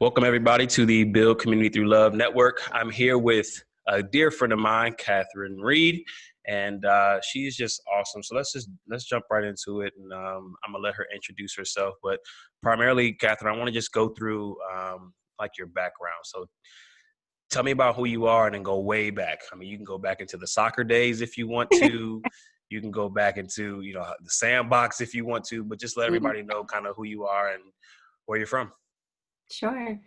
Welcome, everybody, to the Build Community Through Love Network. I'm here with a dear friend of mine, Kathryn Reed, and she's just awesome. So let's jump right into it, and I'm gonna let her introduce herself. But primarily, Kathryn, I want to just go through like your background. So tell me about who you are, and then go way back. I mean, you can go back into the soccer days if you want to. You can go back into the sandbox if you want to, but just let Mhm. everybody know kind of who you are and where you're from. Sure.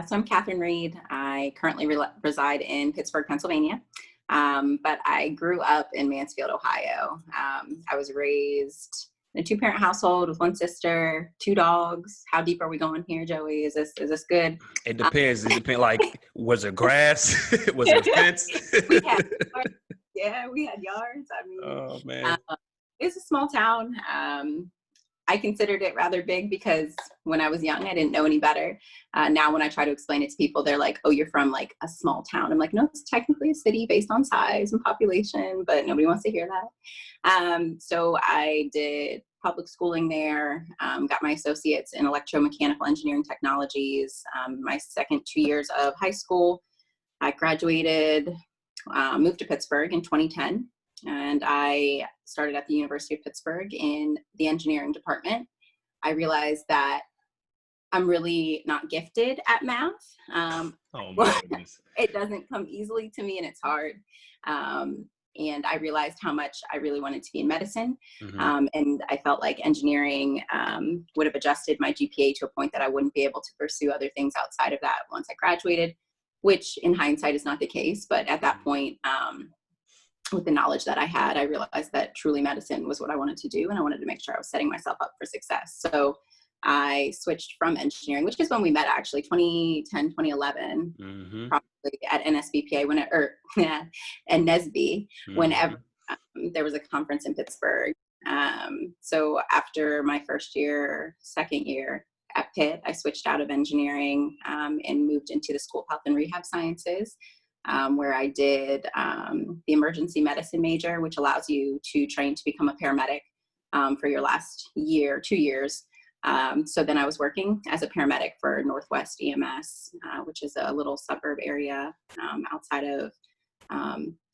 So I'm Kathryn Reed. I currently reside in Pittsburgh, Pennsylvania, but I grew up in Mansfield, Ohio. I was raised in a two-parent household with one sister, two dogs. How deep are we going here, Joey? Is this good? It Um, depends. It depends. Like, was it grass? Was it a fence? we had we had yards. I mean, Oh man. uh, it's a small town. I considered it rather big because when I was young, I didn't know any better. Now, when I try to explain it to people, they're like, "Oh, you're from like a small town." I'm like, "No, it's technically a city based on size and population," but nobody wants to hear that. So I did public schooling there, got my associates in electromechanical engineering technologies. My second 2 years of high school, I graduated, moved to Pittsburgh in 2010. And I started at the University of Pittsburgh in the engineering department. I realized that I'm really not gifted at math. Oh my goodness. It doesn't come easily to me and it's hard. And I realized how much I really wanted to be in medicine. Hmm. And I felt like engineering would have adjusted my GPA to a point that I wouldn't be able to pursue other things outside of that once I graduated, which in hindsight is not the case. But at that point, with the knowledge that I had, I realized that truly medicine was what I wanted to do. And I wanted to make sure I was setting myself up for success. So I switched from engineering, which is when we met actually, 2010, 2011, Hmm. probably at NSBPA, and NSB, whenever Hmm. there was a conference in Pittsburgh. So after my second year at Pitt, I switched out of engineering and moved into the School of Health and Rehab Sciences, where I did the emergency medicine major, which allows you to train to become a paramedic for your last 2 years. So then I was working as a paramedic for Northwest EMS, which is a little suburb area outside of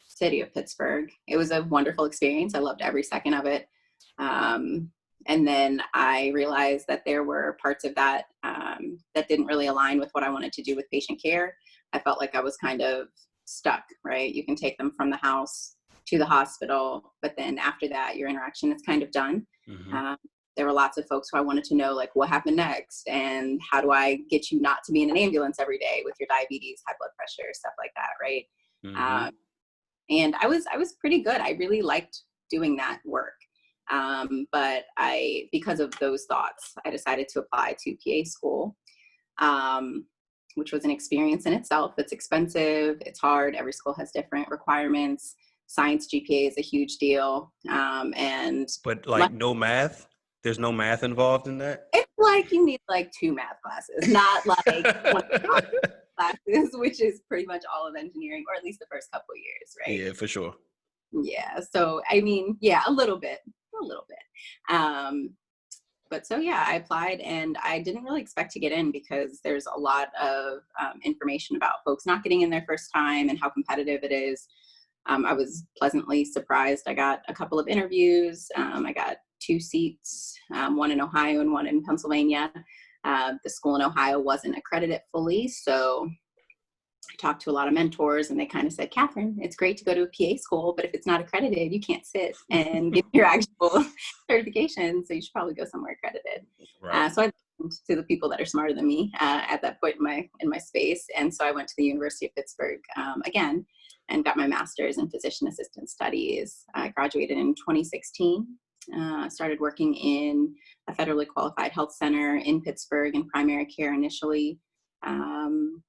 city of Pittsburgh. It was a wonderful experience. I loved every second of it. And then I realized that there were parts of that that didn't really align with what I wanted to do with patient care. I felt like I was kind of stuck, right? You can take them from the house to the hospital, but then after that, your interaction is kind of done. Hmm. Um, there were lots of folks who I wanted to know, like, what happened next? And how do I get you not to be in an ambulance every day with your diabetes, high blood pressure, stuff like that, right? Hmm. Um, and I was pretty good. I really liked doing that work. But because of those thoughts, I decided to apply to PA school, um, which was an experience in itself. It's expensive. It's hard. Every school has different requirements. Science GPA is a huge deal. And But like, no math. There's no math involved in that. it's like you need like two math classes, not like 20 classes, which is pretty much all of engineering, or at least the first couple of years, right? Yeah, for sure. Yeah. So, I mean, yeah, a little bit. Um, but so, yeah, I applied and I didn't really expect to get in because there's a lot of information about folks not getting in their first time and how competitive it is. I was pleasantly surprised. I got a couple of interviews. I got two seats, one in Ohio and one in Pennsylvania. The school in Ohio wasn't accredited fully, so I talked to a lot of mentors and they kind of said, "Kathryn, it's great to go to a PA school, but if it's not accredited, you can't sit and get your actual certification. So you should probably go somewhere accredited." Right. So I listened to the people that are smarter than me at that point in my space. And so I went to the University of Pittsburgh again and got my master's in physician assistant studies. I graduated in 2016. Started working in a federally qualified health center in Pittsburgh in primary care initially. Um,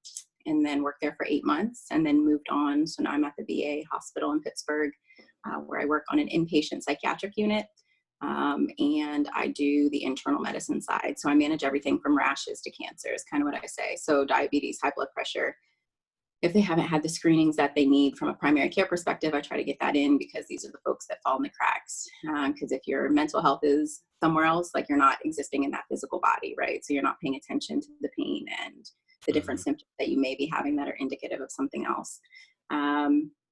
and then worked there for 8 months and then moved on. So now I'm at the VA hospital in Pittsburgh, where I work on an inpatient psychiatric unit. And I do the internal medicine side. So I manage everything from rashes to cancer is kind of what I say. So diabetes, high blood pressure. If they haven't had the screenings that they need from a primary care perspective, I try to get that in because these are the folks that fall in the cracks. Because if your mental health is somewhere else, like you're not existing in that physical body, right? So you're not paying attention to the pain and the different symptoms that you may be having that are indicative of something else.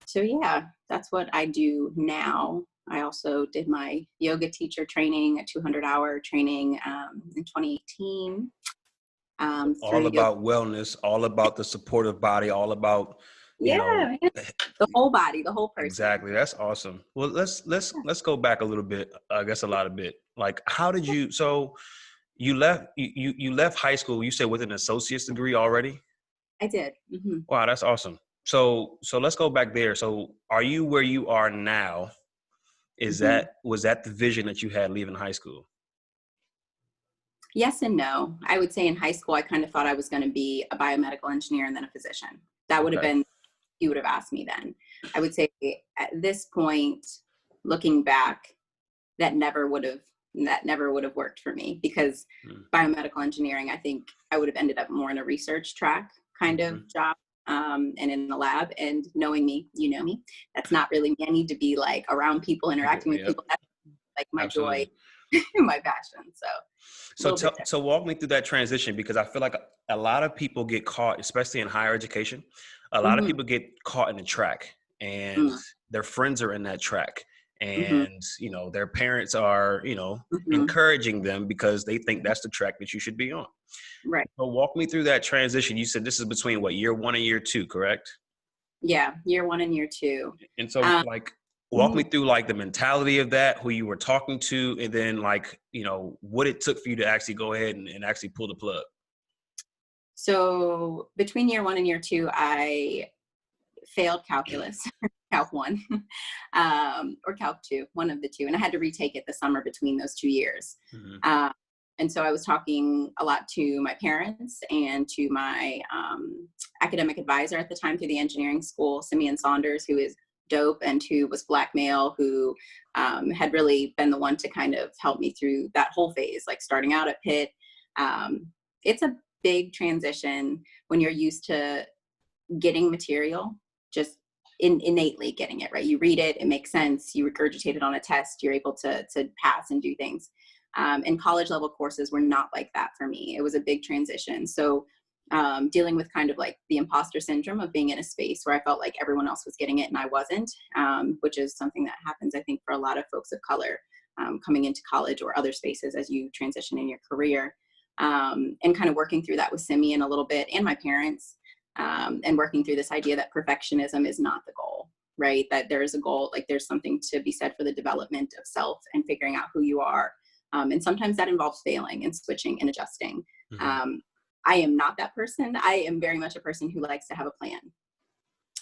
So yeah, that's what I do now. I also did my yoga teacher training, a 200-hour training in 2018. All about wellness, all about the supportive body, all about, you know, yeah, the whole body, the whole person. Exactly. That's awesome. Well, let's go back a little bit. I guess a lot of bit. Like, how did you? So you left you left high school. You said with an associate's degree already. I did. Mm-hmm. Wow, that's awesome. So let's go back there. So are you where you are now? Was that the vision that you had leaving high school? Yes and no. I would say in high school, I kind of thought I was going to be a biomedical engineer and then a physician. That would have been, you would have asked me then. I would say at this point, looking back, that never would have worked for me, because biomedical engineering, I think I would have ended up more in a research track kind of job, and in the lab. And knowing me, you know me, that's not really me. I need to be like around people, interacting with people. That's like my joy, my passion. So walk me through that transition, because I feel like a lot of people get caught, especially in higher education. A lot of people get caught in the track, and their friends are in that track, and their parents are encouraging them because they think that's the track that you should be on. Right. So walk me through that transition. You said this is between what, year 1 and year 2, correct? Yeah, year 1 and year 2. And so walk me through like the mentality of that, who you were talking to, and then what it took for you to actually go ahead and actually pull the plug. So between year 1 and year 2, I failed calculus, Calc 1, or Calc 2, one of the two. And I had to retake it the summer between those 2 years. And so I was talking a lot to my parents and to my academic advisor at the time through the engineering school, Simeon Saunders, who is dope and who was Black male, who had really been the one to kind of help me through that whole phase, like starting out at Pitt. It's a big transition when you're used to getting material, just innately getting it, right? You read it, it makes sense, you regurgitate it on a test, you're able to pass and do things. And college level courses were not like that for me. It was a big transition. So dealing with kind of like the imposter syndrome of being in a space where I felt like everyone else was getting it and I wasn't, which is something that happens, I think, for a lot of folks of color coming into college or other spaces as you transition in your career. And kind of working through that with Simeon a little bit, and my parents, and working through this idea that perfectionism is not the goal, right? That there is a goal, like there's something to be said for the development of self and figuring out who you are. And sometimes that involves failing and switching and adjusting. I am not that person. I am very much a person who likes to have a plan,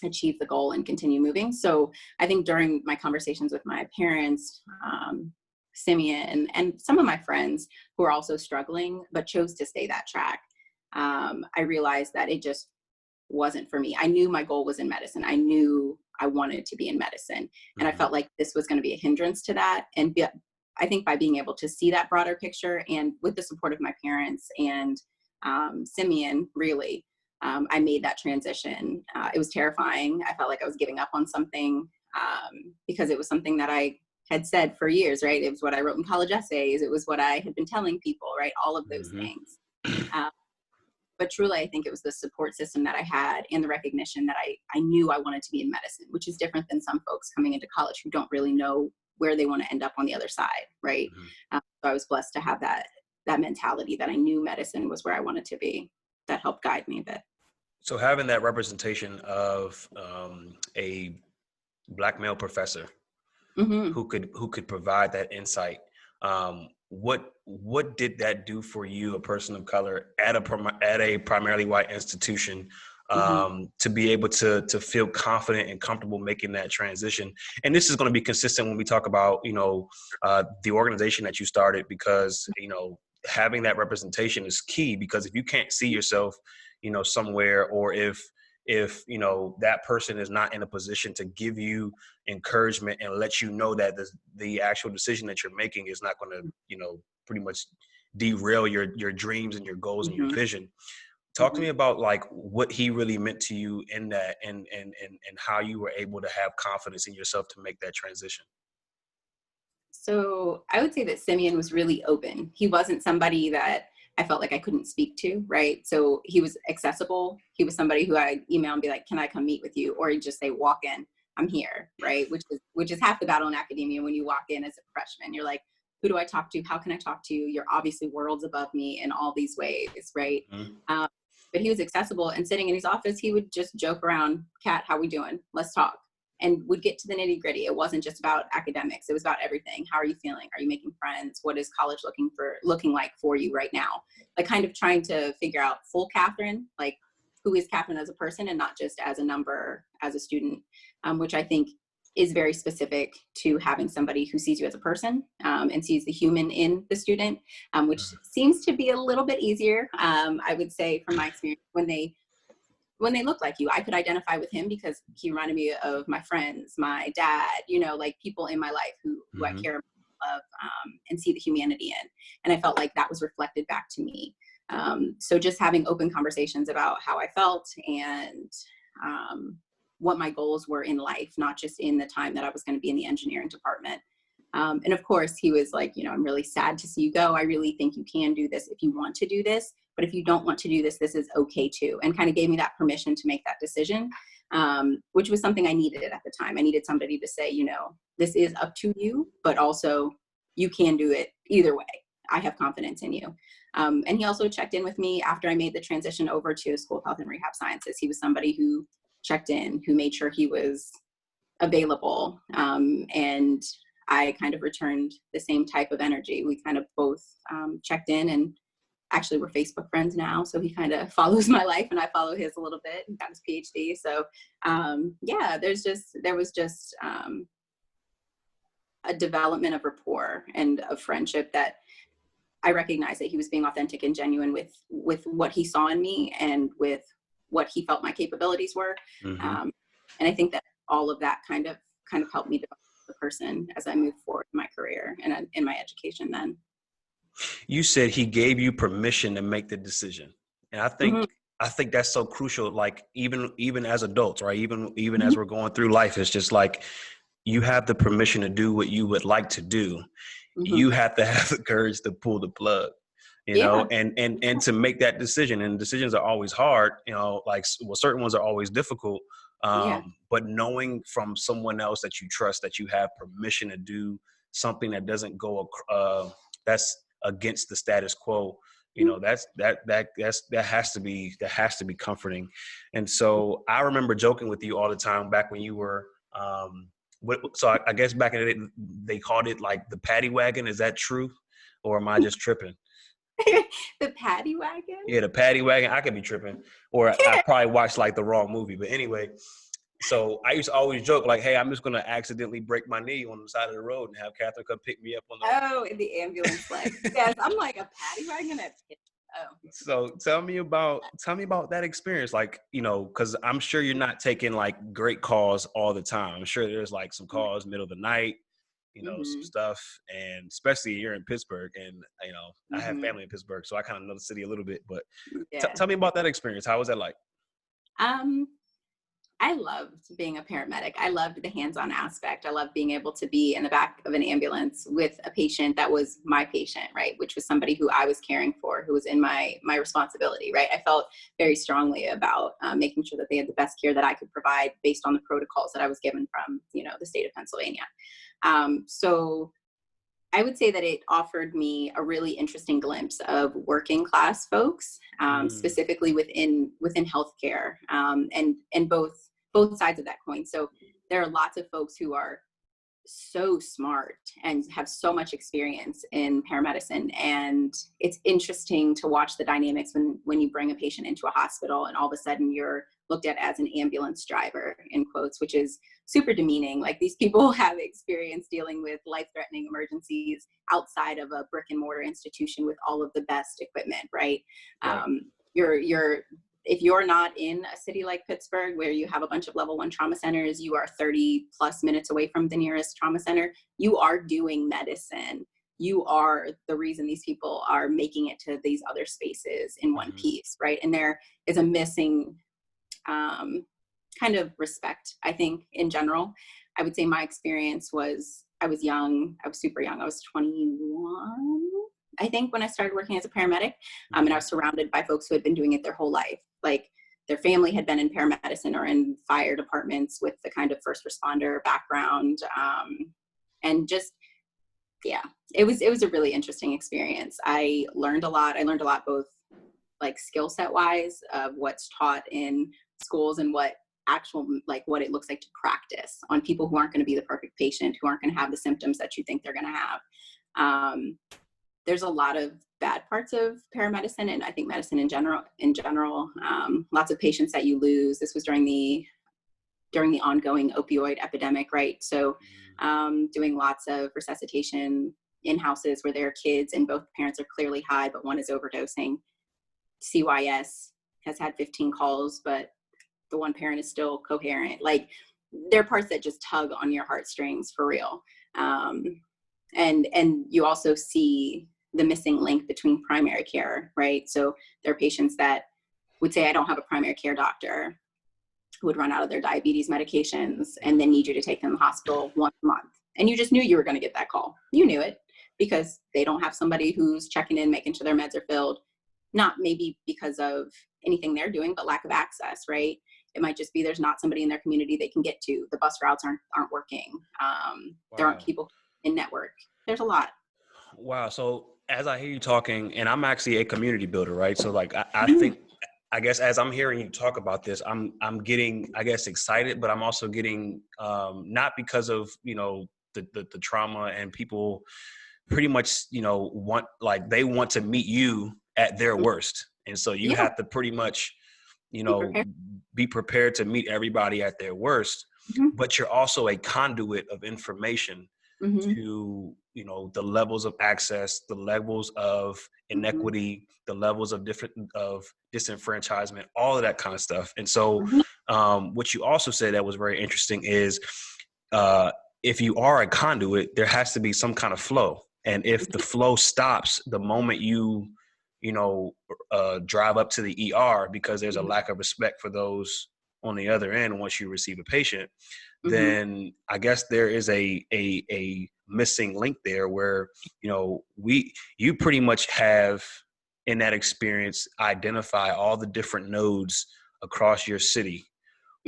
achieve the goal, and continue moving. So I think during my conversations with my parents, Simeon, and some of my friends who are also struggling but chose to stay that track, I realized that it just wasn't for me. I knew my goal was in medicine. I knew I wanted to be in medicine. And I felt like this was going to be a hindrance to that. And I think by being able to see that broader picture, and with the support of my parents and Simeon, really, I made that transition. It was terrifying. I felt like I was giving up on something because it was something that I had said for years, right? It was what I wrote in college essays. It was what I had been telling people, right? All of those things. But truly, I think it was the support system that I had and the recognition that I knew I wanted to be in medicine, which is different than some folks coming into college who don't really know where they want to end up on the other side, right? So I was blessed to have that mentality that I knew medicine was where I wanted to be. That helped guide me a bit. So having that representation of a Black male professor who could provide that insight, what did that do for you, a person of color at a primarily white institution, to be able to feel confident and comfortable making that transition? And this is going to be consistent when we talk about the organization that you started, because having that representation is key, because if you can't see yourself somewhere, or if that person is not in a position to give you encouragement and let you know that the actual decision that you're making is not going to pretty much derail your dreams and your goals and your vision. Talk to me about like what he really meant to you in that, and how you were able to have confidence in yourself to make that transition. So I would say that Simeon was really open. He wasn't somebody that I felt like I couldn't speak to, right? So he was accessible. He was somebody who I'd email and be like, can I come meet with you? Or he'd just say, walk in, I'm here, right? Which is half the battle in academia. When you walk in as a freshman, you're like, who do I talk to? How can I talk to you? You're obviously worlds above me in all these ways, right? Mm-hmm. But he was accessible, and sitting in his office, he would just joke around, Kat, how we doing? Let's talk. And would get to the nitty gritty. It wasn't just about academics. It was about everything. How are you feeling? Are you making friends? What is college looking like for you right now? Like kind of trying to figure out full Kathryn, like who is Kathryn as a person and not just as a number, as a student, which I think is very specific to having somebody who sees you as a person and sees the human in the student, which seems to be a little bit easier. I would say from my experience, when they look like you, I could identify with him because he reminded me of my friends, my dad, like people in my life who I care about, and see the humanity in. And I felt like that was reflected back to me. So just having open conversations about how I felt and what my goals were in life, not just in the time that I was going to be in the engineering department. And of course, he was like, I'm really sad to see you go. I really think you can do this if you want to do this. But if you don't want to do this, this is okay too. And kind of gave me that permission to make that decision, which was something I needed at the time. I needed somebody to say, this is up to you, but also you can do it either way. I have confidence in you. And he also checked in with me after I made the transition over to School of Health and Rehab Sciences. He was somebody who checked in, who made sure he was available. And I kind of returned the same type of energy. We kind of both checked in, and actually we're Facebook friends now. So he kind of follows my life and I follow his a little bit. He got his PhD. So yeah, there was just a development of rapport and of friendship that I recognized that he was being authentic and genuine with what he saw in me and with what he felt my capabilities were. And I think that all of that kind of helped me develop the person as I moved forward in my career and in my education then. You said he gave you permission to make the decision. And I think that's so crucial. Like even as adults, right? Even as we're going through life, it's just like you have the permission to do what you would like to do. You have to have the courage to pull the plug, and to make that decision. And decisions are always hard, certain ones are always difficult. But knowing from someone else that you trust that you have permission to do something that doesn't go that's against the status quo, that has to be comforting. And so I remember joking with you all the time back when you were so I guess back in the day they called it like the paddy wagon. Is that true, or am I just tripping? The paddy wagon? Yeah, the paddy wagon. I could be tripping, or I probably watched like the wrong movie. But anyway, so I used to always joke like, "Hey, I'm just gonna accidentally break my knee on the side of the road and have Kathryn come pick me up on the." In the ambulance, like yes, I'm like a paddy wagon at. Oh. So tell me about that experience, like because I'm sure you're not taking like great calls all the time. I'm sure there's like some calls middle of the night, some stuff, and especially you're in Pittsburgh, and I have family in Pittsburgh, so I kind of know the city a little bit. But tell me about that experience. How was that like? I loved being a paramedic. I loved the hands-on aspect. I loved being able to be in the back of an ambulance with a patient that was my patient, right? Which was somebody who I was caring for, who was in my responsibility, right? I felt very strongly about making sure that they had the best care that I could provide based on the protocols that I was given from, the state of Pennsylvania. So I would say that it offered me a really interesting glimpse of working class folks, specifically within healthcare, and both sides of that coin. So there are lots of folks who are so smart and have so much experience in paramedicine, and it's interesting to watch the dynamics when you bring a patient into a hospital and all of a sudden you're looked at as an ambulance driver, in quotes, which is super demeaning. Like these people have experience dealing with life-threatening emergencies outside of a brick and mortar institution with all of the best equipment, right? If you're not in a city like Pittsburgh where you have a bunch of level 1 trauma centers, you are 30 plus minutes away from the nearest trauma center, you are doing medicine. You are the reason these people are making it to these other spaces in one piece, right? And there is a missing kind of respect, I think, in general. I would say my experience was, I was young, I was super young, I was 21 I think, when I started working as a paramedic, and I was surrounded by folks who had been doing it their whole life. Like, their family had been in paramedicine or in fire departments with the kind of first responder background. And just, yeah, it was a really interesting experience. I learned a lot. I learned a lot, both like skill set wise, of what's taught in schools and what what it looks like to practice on people who aren't going to be the perfect patient, who aren't going to have the symptoms that you think they're going to have. There's a lot of bad parts of paramedicine, and I think medicine in general, lots of patients that you lose. This was during the ongoing opioid epidemic, right? So doing lots of resuscitation in houses where there are kids and both parents are clearly high, but one is overdosing. CYS has had 15 calls, but the one parent is still coherent. Like, there are parts that just tug on your heartstrings for real. And you also see the missing link between primary care, right? So there are patients that would say, I don't have a primary care doctor, who would run out of their diabetes medications and then need you to take them to the hospital once a month. And you just knew you were going to get that call. You knew it because they don't have somebody who's checking in, making sure their meds are filled. Not maybe because of anything they're doing, but lack of access, right? It might just be there's not somebody in their community they can get to. The bus routes aren't working. There aren't people in network. There's a lot. Wow. So as I hear you talking, and I'm actually a community builder, right? So like I think, I guess as I'm hearing you talk about this, I'm getting, I guess, excited, but I'm also getting not because of, you know, the trauma, and people pretty much, you know, they want to meet you at their worst. And so you have to pretty much, you know, be prepared to meet everybody at their worst, but you're also a conduit of information to, you know, the levels of access, the levels of inequity, the levels of disenfranchisement, all of that kind of stuff. And so what you also said that was very interesting is if you are a conduit, there has to be some kind of flow. And if the flow stops the moment you drive up to the ER because there's a lack of respect for those on the other end once you receive a patient, then I guess there is a missing link there where, you know, you pretty much have in that experience identify all the different nodes across your city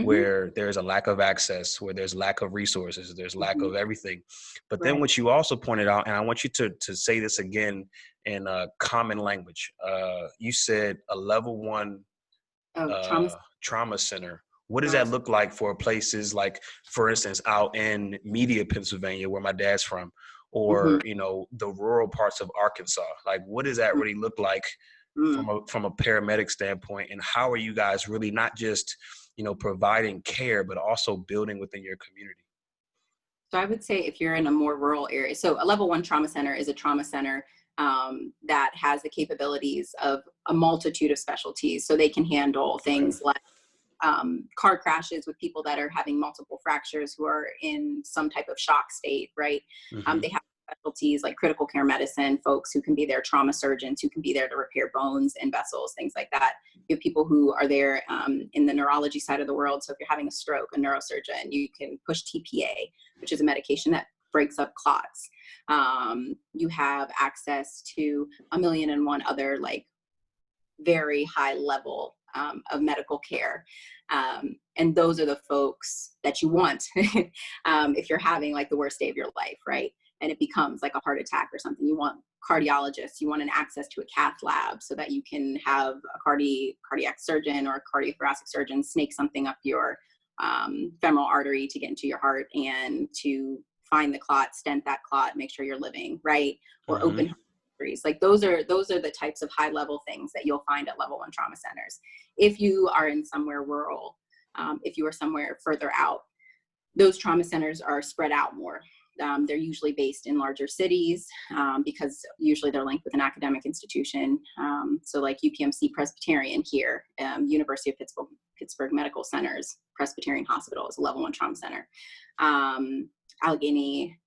where there's a lack of access, where there's lack of resources, there's lack of everything. But then what you also pointed out, and I want you to say this again in common language, you said a level 1 trauma center. What does that look like for places like, for instance, out in Media, Pennsylvania, where my dad's from, or, you know, the rural parts of Arkansas? Like, what does that really look like from a paramedic standpoint? And how are you guys really not just, you know, providing care, but also building within your community? So I would say if you're in a more rural area, so a level 1 trauma center is a trauma center that has the capabilities of a multitude of specialties. So they can handle things like car crashes with people that are having multiple fractures who are in some type of shock state, right? They have specialties like critical care medicine, folks who can be there, trauma surgeons who can be there to repair bones and vessels, things like that. You have people who are there in the neurology side of the world. So if you're having a stroke, a neurosurgeon, you can push TPA, which is a medication that breaks up clots. You have access to 1,000,001 other like very high level of medical care. And those are the folks that you want if you're having like the worst day of your life, right? And it becomes like a heart attack or something. You want cardiologists, you want an access to a cath lab so that you can have a cardiac surgeon or a cardiothoracic surgeon snake something up your femoral artery to get into your heart and to find the clot, stent that clot, make sure you're living, right? Or open heart surgeries. Like those are the types of high level things that you'll find at level 1 trauma centers. If you are in somewhere rural, if you are somewhere further out, those trauma centers are spread out more. They're usually based in larger cities because usually they're linked with an academic institution. So like UPMC Presbyterian here, University of Pittsburgh Medical Center's Presbyterian Hospital is a level 1 trauma center. Allegheny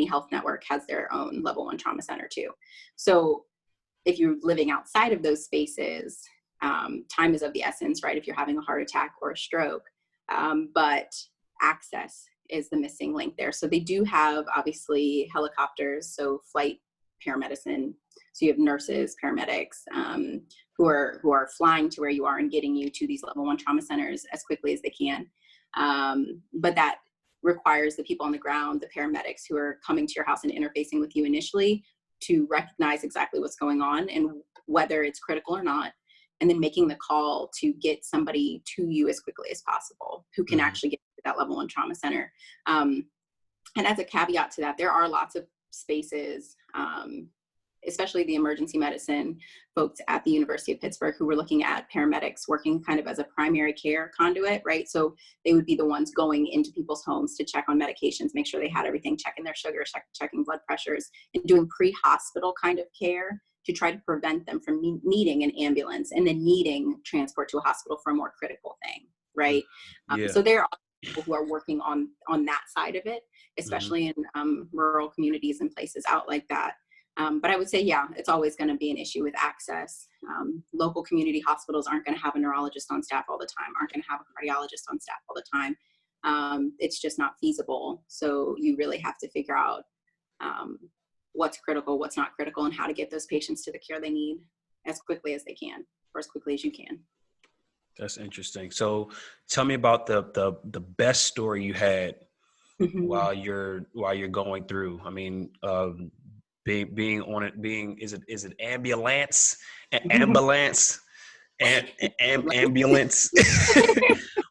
Health Network has their own level 1 trauma center too. So if you're living outside of those spaces, time is of the essence, right? If you're having a heart attack or a stroke, but access is the missing link there. So they do have obviously helicopters, so flight paramedicine. So you have nurses, paramedics, who are flying to where you are and getting you to these level 1 trauma centers as quickly as they can. But that requires the people on the ground, the paramedics who are coming to your house and interfacing with you initially, to recognize exactly what's going on and whether it's critical or not, and then making the call to get somebody to you as quickly as possible who can actually get to that level 1 trauma center. And as a caveat to that, there are lots of spaces, especially the emergency medicine folks at the University of Pittsburgh, who were looking at paramedics working kind of as a primary care conduit, right? So they would be the ones going into people's homes to check on medications, make sure they had everything, checking their sugar, checking blood pressures, and doing pre-hospital kind of care to try to prevent them from needing an ambulance and then needing transport to a hospital for a more critical thing, right? So there are people who are working on that side of it, especially in rural communities and places out like that. But I would say, yeah, it's always going to be an issue with access. Local community hospitals aren't going to have a neurologist on staff all the time, aren't going to have a cardiologist on staff all the time. It's just not feasible. So you really have to figure out what's critical, what's not critical, and how to get those patients to the care they need as quickly as they can, or as quickly as you can. That's interesting. So tell me about the best story you had while you're going through. I mean, being on it, is it ambulance, ambulance.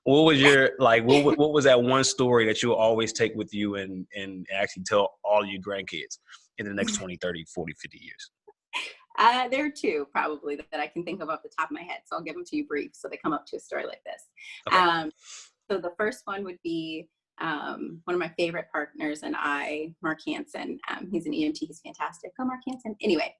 What was your, what was that one story that you'll always take with you and actually tell all your grandkids in the next 20, 30, 40, 50 years? There are two probably that I can think of off the top of my head. So I'll give them to you brief so they come up to a story like this. Okay. So the first one would be one of my favorite partners and I, Mark Hansen. He's an EMT. He's fantastic. Oh, Mark Hansen. Anyway,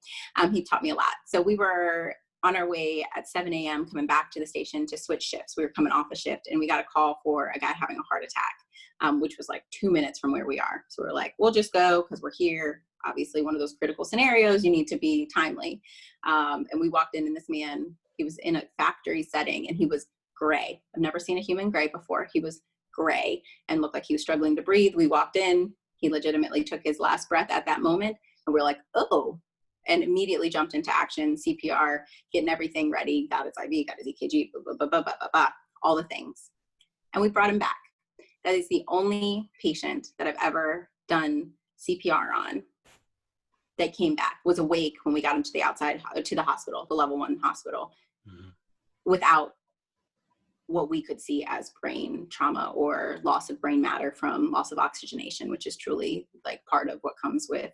he taught me a lot. So we were on our way at 7 a.m. coming back to the station to switch shifts. We were coming off a shift and we got a call for a guy having a heart attack, which was like 2 minutes from where we are. So we're like, we'll just go because we're here. Obviously, one of those critical scenarios, you need to be timely. And we walked in and this man, he was in a factory setting and he was gray. I've never seen a human gray before. He was gray and looked like he was struggling to breathe. We walked in, he legitimately took his last breath at that moment. And we're like, oh, and immediately jumped into action, CPR, getting everything ready, got his IV, got his EKG, blah, blah, blah, blah, blah, blah, all the things. And we brought him back. That is the only patient that I've ever done CPR on that came back, was awake when we got him to the outside, to the hospital, the level 1 hospital, without what we could see as brain trauma or loss of brain matter from loss of oxygenation, which is truly like part of what comes with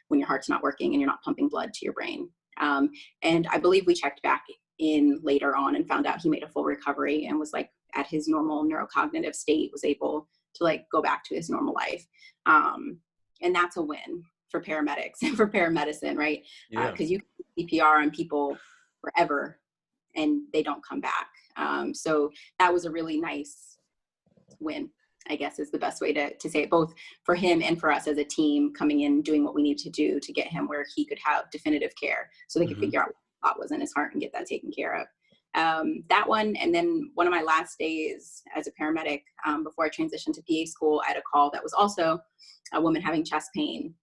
when your heart's not working and you're not pumping blood to your brain. And I believe we checked back in later on and found out he made a full recovery and was like at his normal neurocognitive state, was able to like go back to his normal life. And that's a win for paramedics and for paramedicine, right? Because you can CPR on people forever and they don't come back. So that was a really nice win, I guess is the best way to say it, both for him and for us as a team coming in, doing what we need to do to get him where he could have definitive care so they could figure out what was in his heart and get that taken care of. That one, and then one of my last days as a paramedic, before I transitioned to PA school, I had a call that was also a woman having chest pain.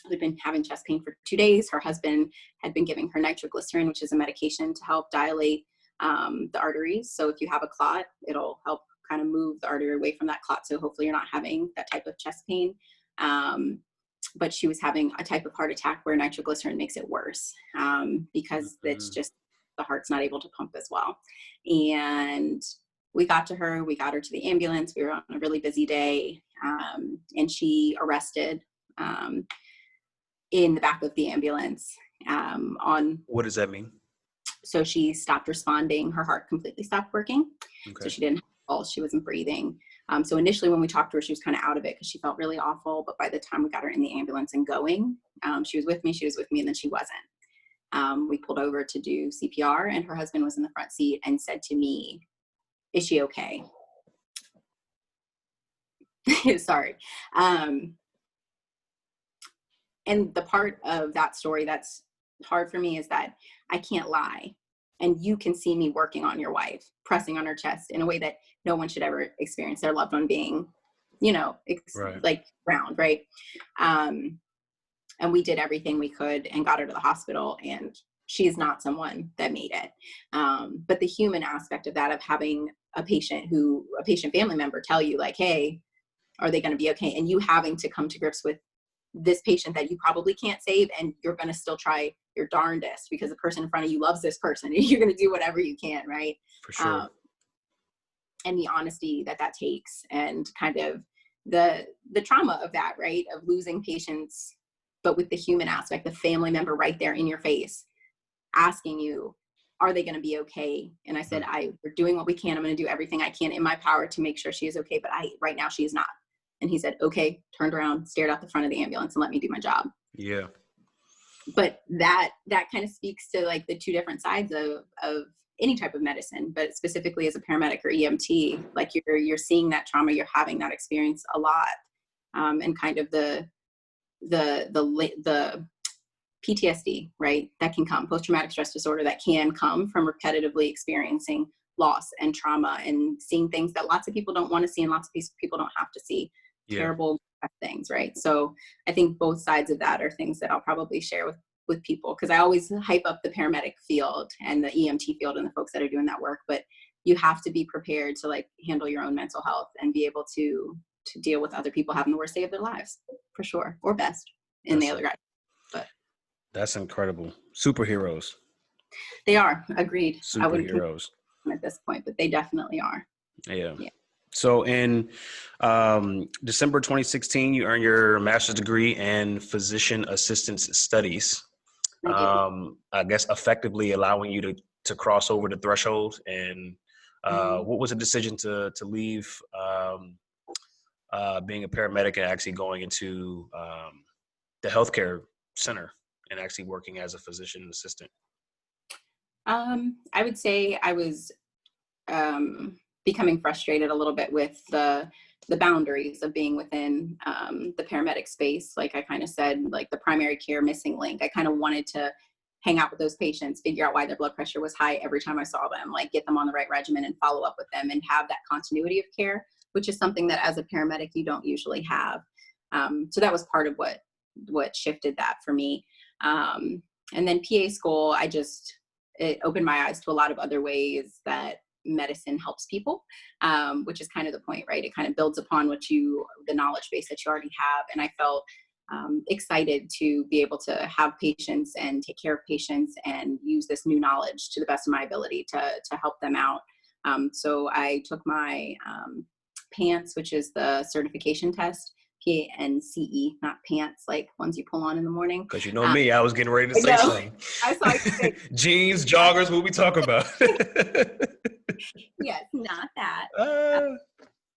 Who'd been having chest pain for 2 days. Her husband had been giving her nitroglycerin, which is a medication to help dilate the arteries. So if you have a clot, it'll help kind of move the artery away from that clot. So hopefully you're not having that type of chest pain. But she was having a type of heart attack where nitroglycerin makes it worse because it's just, the heart's not able to pump as well. And we got to her, we got her to the ambulance. We were on a really busy day and she arrested in the back of the ambulance What does that mean? So she stopped responding. Her heart completely stopped working. Okay. So she didn't have a pulse. She wasn't breathing. So initially when we talked to her, she was kind of out of it because she felt really awful. But by the time we got her in the ambulance and going, she was with me, and then she wasn't. We pulled over to do CPR and her husband was in the front seat and said to me, "Is she okay?" Sorry. And the part of that story that's hard for me is that I can't lie. And you can see me working on your wife, pressing on her chest in a way that no one should ever experience their loved one being, like round, right? and we did everything we could and got her to the hospital, and she's not someone that made it. But the human aspect of that, of having a patient family member tell you like, hey, are they going to be okay? And you having to come to grips with this patient that you probably can't save, and you're going to still try your darndest because the person in front of you loves this person, and you're going to do whatever you can, right? For sure. And the honesty that takes, and kind of the trauma of that, right? Of losing patients, but with the human aspect, the family member right there in your face, asking you, are they going to be okay? And I said, we're doing what we can. I'm going to do everything I can in my power to make sure she is okay. But right now she is not. And he said, okay, turned around, stared out the front of the ambulance and let me do my job. Yeah. But that kind of speaks to like the two different sides of any type of medicine, but specifically as a paramedic or EMT, like you're seeing that trauma, you're having that experience a lot. And kind of the PTSD, right? That can come, post-traumatic stress disorder, that can come from repetitively experiencing loss and trauma and seeing things that lots of people don't want to see and lots of people don't have to see. Yeah. Terrible things, right? So I think both sides of that are things that I'll probably share with people, because I always hype up the paramedic field and the EMT field and the folks that are doing that work, but you have to be prepared to like handle your own mental health and be able to deal with other people having the worst day of their lives, for sure, or best in the other guy. But that's incredible. Superheroes. They are. Agreed. Superheroes. I wouldn't at this point, but they definitely are. Yeah. So in December 2016, you earned your master's degree in physician assistance studies. I guess effectively allowing you to cross over the threshold. And what was the decision to leave being a paramedic and actually going into the healthcare center and actually working as a physician assistant? I would say I was becoming frustrated a little bit with the boundaries of being within the paramedic space. Like I kind of said, like the primary care missing link. I kind of wanted to hang out with those patients, figure out why their blood pressure was high every time I saw them, like get them on the right regimen and follow up with them and have that continuity of care, which is something that as a paramedic you don't usually have. So that was part of what shifted that for me. And then PA school, it opened my eyes to a lot of other ways that medicine helps people, which is kind of the point, right? It kind of builds upon the knowledge base that you already have. And I felt excited to be able to have patients and take care of patients and use this new knowledge to the best of my ability to help them out. So I took my PANTS, which is the certification test, PANCE, not pants, like ones you pull on in the morning. Because you know me, I was getting ready to say something. I saw you say jeans, joggers, what we talking about? Yes, not that.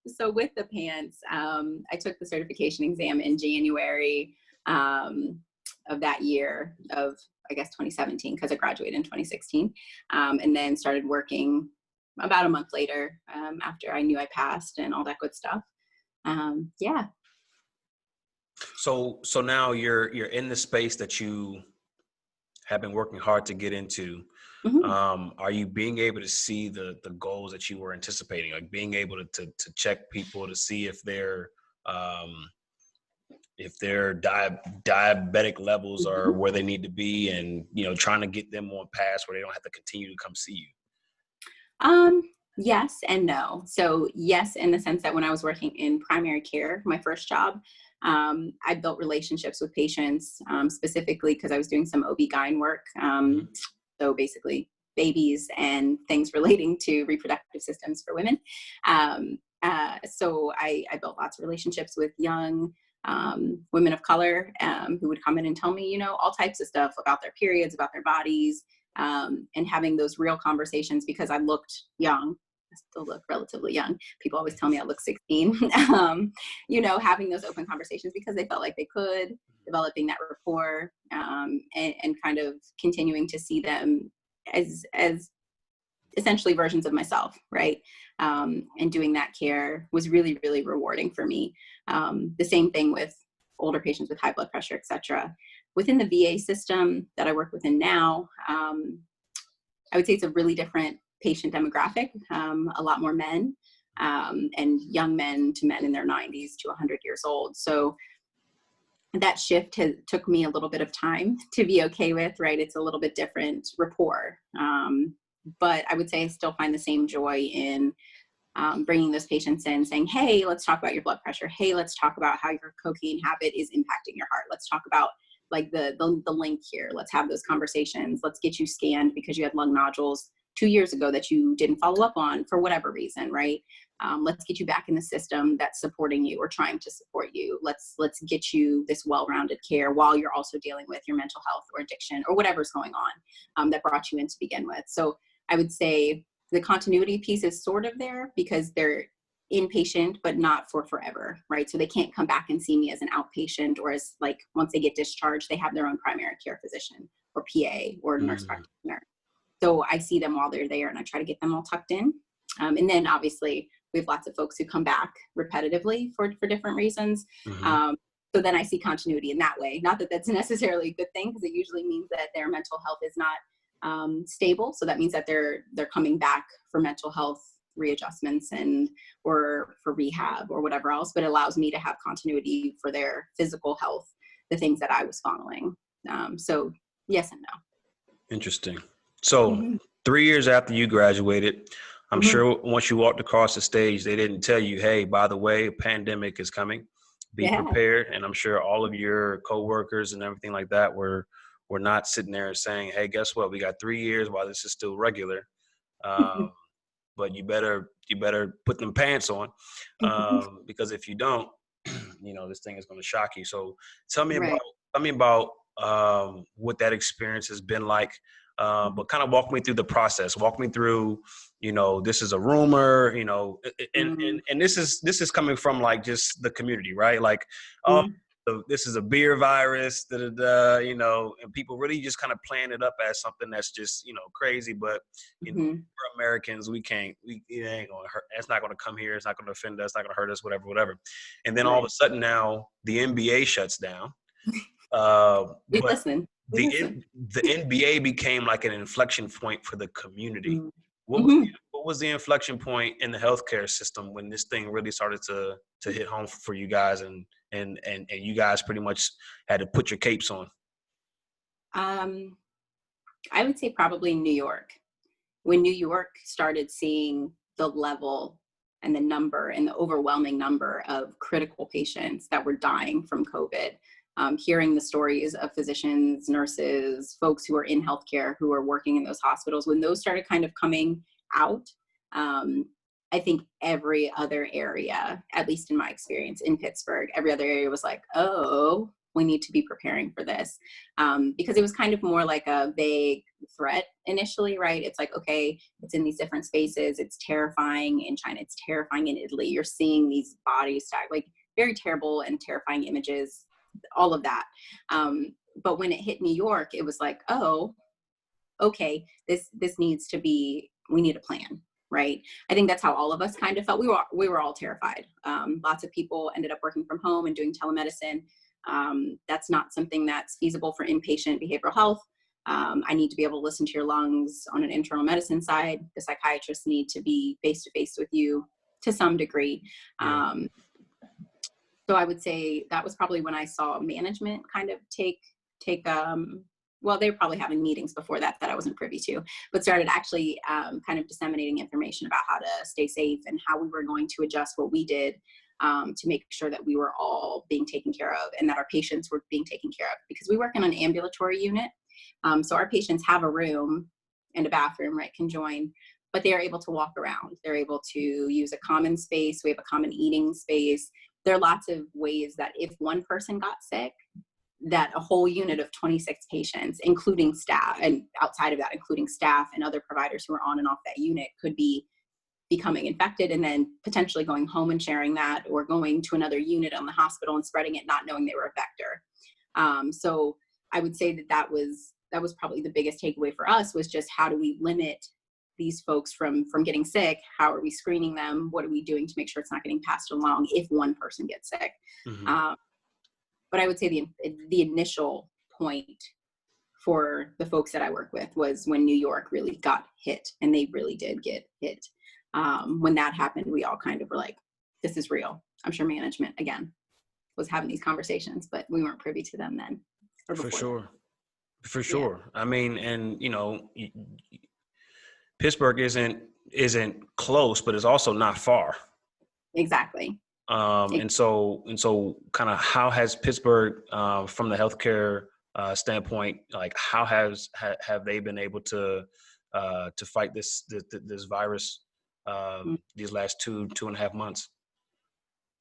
So with the PANTS, I took the certification exam in January of that year of, I guess, 2017, because I graduated in 2016, and then started working about a month later after I knew I passed and all that good stuff. Yeah. So now you're in the space that you have been working hard to get into. Mm-hmm. Are you being able to see the goals that you were anticipating, like being able to check people to see if their diabetic levels are where they need to be, and trying to get them on paths where they don't have to continue to come see you? Yes and no. So yes, in the sense that when I was working in primary care, my first job, I built relationships with patients, specifically because I was doing some OB-GYN work. So basically babies and things relating to reproductive systems for women. So I built lots of relationships with young women of color who would come in and tell me, all types of stuff about their periods, about their bodies, and having those real conversations because I looked young. I still look relatively young. People always tell me I look 16, having those open conversations because they felt like they could, developing that rapport, and kind of continuing to see them as essentially versions of myself, right? And doing that care was really, really rewarding for me. The same thing with older patients with high blood pressure, et cetera. Within the VA system that I work within now, I would say it's a really different patient demographic, a lot more men, and young men to men in their 90s to 100 years old. So that shift took me a little bit of time to be okay with, right? It's a little bit different rapport. But I would say I still find the same joy in bringing those patients in, saying, hey, let's talk about your blood pressure. Hey, let's talk about how your cocaine habit is impacting your heart. Let's talk about like the link here. Let's have those conversations. Let's get you scanned because you had lung nodules 2 years ago that you didn't follow up on for whatever reason, right? Let's get you back in the system that's supporting you or trying to support you. Let's get you this well-rounded care while you're also dealing with your mental health or addiction or whatever's going on that brought you in to begin with. So I would say the continuity piece is sort of there because they're inpatient, but not for forever, right? So they can't come back and see me as an outpatient or as like once they get discharged, they have their own primary care physician or PA or nurse practitioner. So I see them while they're there and I try to get them all tucked in. And then obviously we have lots of folks who come back repetitively for different reasons. So then I see continuity in that way. Not that that's necessarily a good thing because it usually means that their mental health is not stable. So that means that they're coming back for mental health readjustments and or for rehab or whatever else, but it allows me to have continuity for their physical health, the things that I was following. So yes and no. Interesting. So 3 years after you graduated, I'm sure once you walked across the stage, they didn't tell you, hey, by the way, a pandemic is coming. Be prepared. And I'm sure all of your coworkers and everything like that were not sitting there and saying, hey, guess what? We got 3 years while this is still regular. But you better put them pants on because if you don't, this thing is going to shock you. So tell me about what that experience has been like. But kind of walk me through the process. Walk me through, this is a rumor, and this is coming from like just the community, right? Like, this is a beer virus, and people really just kind of playing it up as something that's just, crazy. But, we're Americans, it ain't going to hurt. It's not going to come here. It's not going to offend us. It's not going to hurt us, whatever. And then all of a sudden now the NBA shuts down. But the NBA became like an inflection point for the community. What was the inflection point in the healthcare system when this thing really started to hit home for you guys and you guys pretty much had to put your capes on? I would say probably New York. When New York started seeing the level and the number and the overwhelming number of critical patients that were dying from COVID, hearing the stories of physicians, nurses, folks who are in healthcare, who are working in those hospitals, when those started kind of coming out, I think every other area, at least in my experience in Pittsburgh, every other area was like, oh, we need to be preparing for this. Because it was kind of more like a vague threat initially, right? It's like, okay, it's in these different spaces. It's terrifying in China. It's terrifying in Italy. You're seeing these bodies stacked, like very terrible and terrifying images, all of that. But when it hit New York, it was like, oh, okay, this needs to be, we need a plan, right? I think that's how all of us kind of felt. We were all terrified. Lots of people ended up working from home and doing telemedicine. That's not something that's feasible for inpatient behavioral health. I need to be able to listen to your lungs on an internal medicine side. The psychiatrists need to be face-to-face with you to some degree. So I would say that was probably when I saw management kind of take well, they were probably having meetings before that I wasn't privy to, but started actually kind of disseminating information about how to stay safe and how we were going to adjust what we did to make sure that we were all being taken care of and that our patients were being taken care of, because we work in an ambulatory unit. So our patients have a room and a bathroom, right, conjoined, but they are able to walk around. They're able to use a common space. We have a common eating space. There are lots of ways that if one person got sick, that a whole unit of 26 patients, including staff, and outside of that, including staff and other providers who are on and off that unit, could be becoming infected and then potentially going home and sharing that, or going to another unit on the hospital and spreading it, not knowing they were a vector. So I would say that was probably the biggest takeaway for us, was just how do we limit these folks from getting sick? How are we screening them? What are we doing to make sure it's not getting passed along if one person gets sick? But I would say the initial point for the folks that I work with was when New York really got hit, and they really did get hit. When that happened, we all kind of were like, this is real. I'm sure management, again, was having these conversations, but we weren't privy to them then or For before. sure. For Yeah, sure. I mean, and Pittsburgh isn't close, but it's also not far. exactly. And so kind of how has Pittsburgh, from the healthcare standpoint, like how have they been able to fight this virus these last 2.5 months?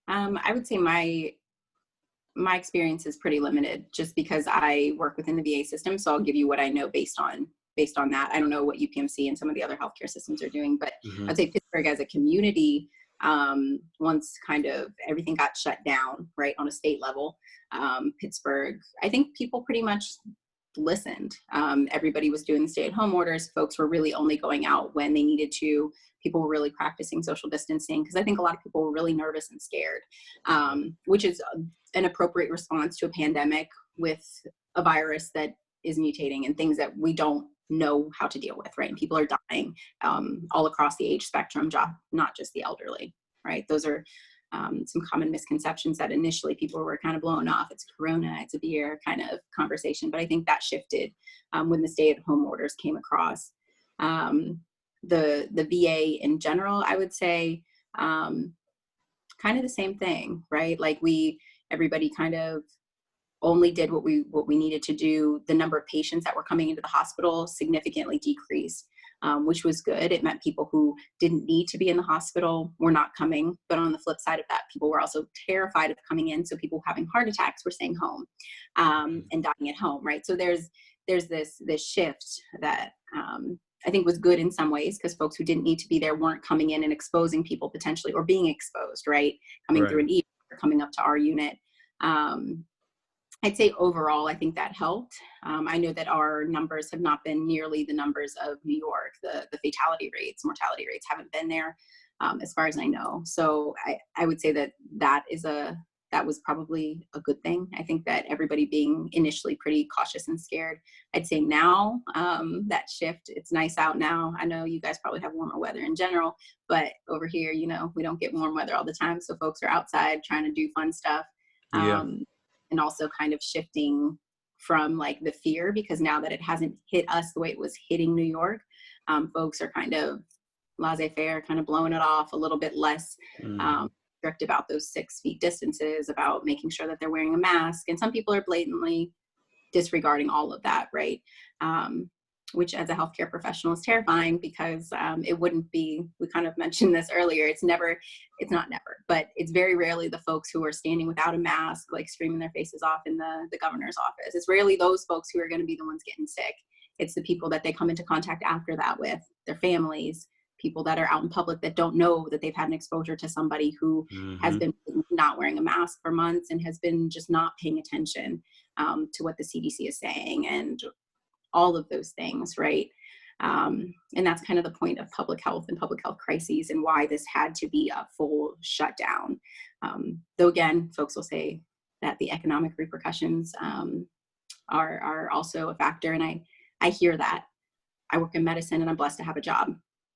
I would say my experience is pretty limited just because I work within the VA system. So I'll give you what I know based on that. I don't know what UPMC and some of the other healthcare systems are doing, but Mm-hmm. I'd say Pittsburgh as a community, once kind of everything got shut down, right, on a state level, Pittsburgh, I think people pretty much listened. Everybody was doing the stay-at-home orders. Folks were really only going out when they needed to. People were really practicing social distancing because I think a lot of people were really nervous and scared, which is an appropriate response to a pandemic with a virus that is mutating and things that we don't know how to deal with, right? And people are dying all across the age spectrum, not just the elderly, right? Those are some common misconceptions that initially people were kind of blowing off. It's Corona, it's a beer kind of conversation. But I think that shifted when the stay-at-home orders came across. The VA in general, I would say, kind of the same thing, right? Like everybody kind of only did what we needed to do. The number of patients that were coming into the hospital significantly decreased, which was good. It meant people who didn't need to be in the hospital were not coming. But on the flip side of that, people were also terrified of coming in. So people having heart attacks were staying home and dying at home, right? So there's this shift that I think was good in some ways because folks who didn't need to be there weren't coming in and exposing people potentially or being exposed, right? Coming through an ER or coming up to our unit. I'd say overall, I think that helped. I know that our numbers have not been nearly the numbers of New York. The mortality rates haven't been there as far as I know. So I would say that was probably a good thing. I think that everybody being initially pretty cautious and scared. I'd say now that shift, it's nice out now. I know you guys probably have warmer weather in general, but over here, we don't get warm weather all the time. So folks are outside trying to do fun stuff. Yeah. And also kind of shifting from like the fear, because now that it hasn't hit us the way it was hitting New York, folks are kind of laissez-faire, kind of blowing it off, a little bit less strict about those 6 feet distances, about making sure that they're wearing a mask. And some people are blatantly disregarding all of that, right? Which as a healthcare professional is terrifying because it wouldn't be, we kind of mentioned this earlier, it's not never, but it's very rarely the folks who are standing without a mask, like screaming their faces off in the governor's office. It's rarely those folks who are going to be the ones getting sick. It's the people that they come into contact after that with, their families, people that are out in public that don't know that they've had an exposure to somebody who has been not wearing a mask for months and has been just not paying attention to what the CDC is saying and all of those things, right? And that's kind of the point of public health and public health crises and why this had to be a full shutdown. Though again, folks will say that the economic repercussions are also a factor. And I hear that. I work in medicine and I'm blessed to have a job,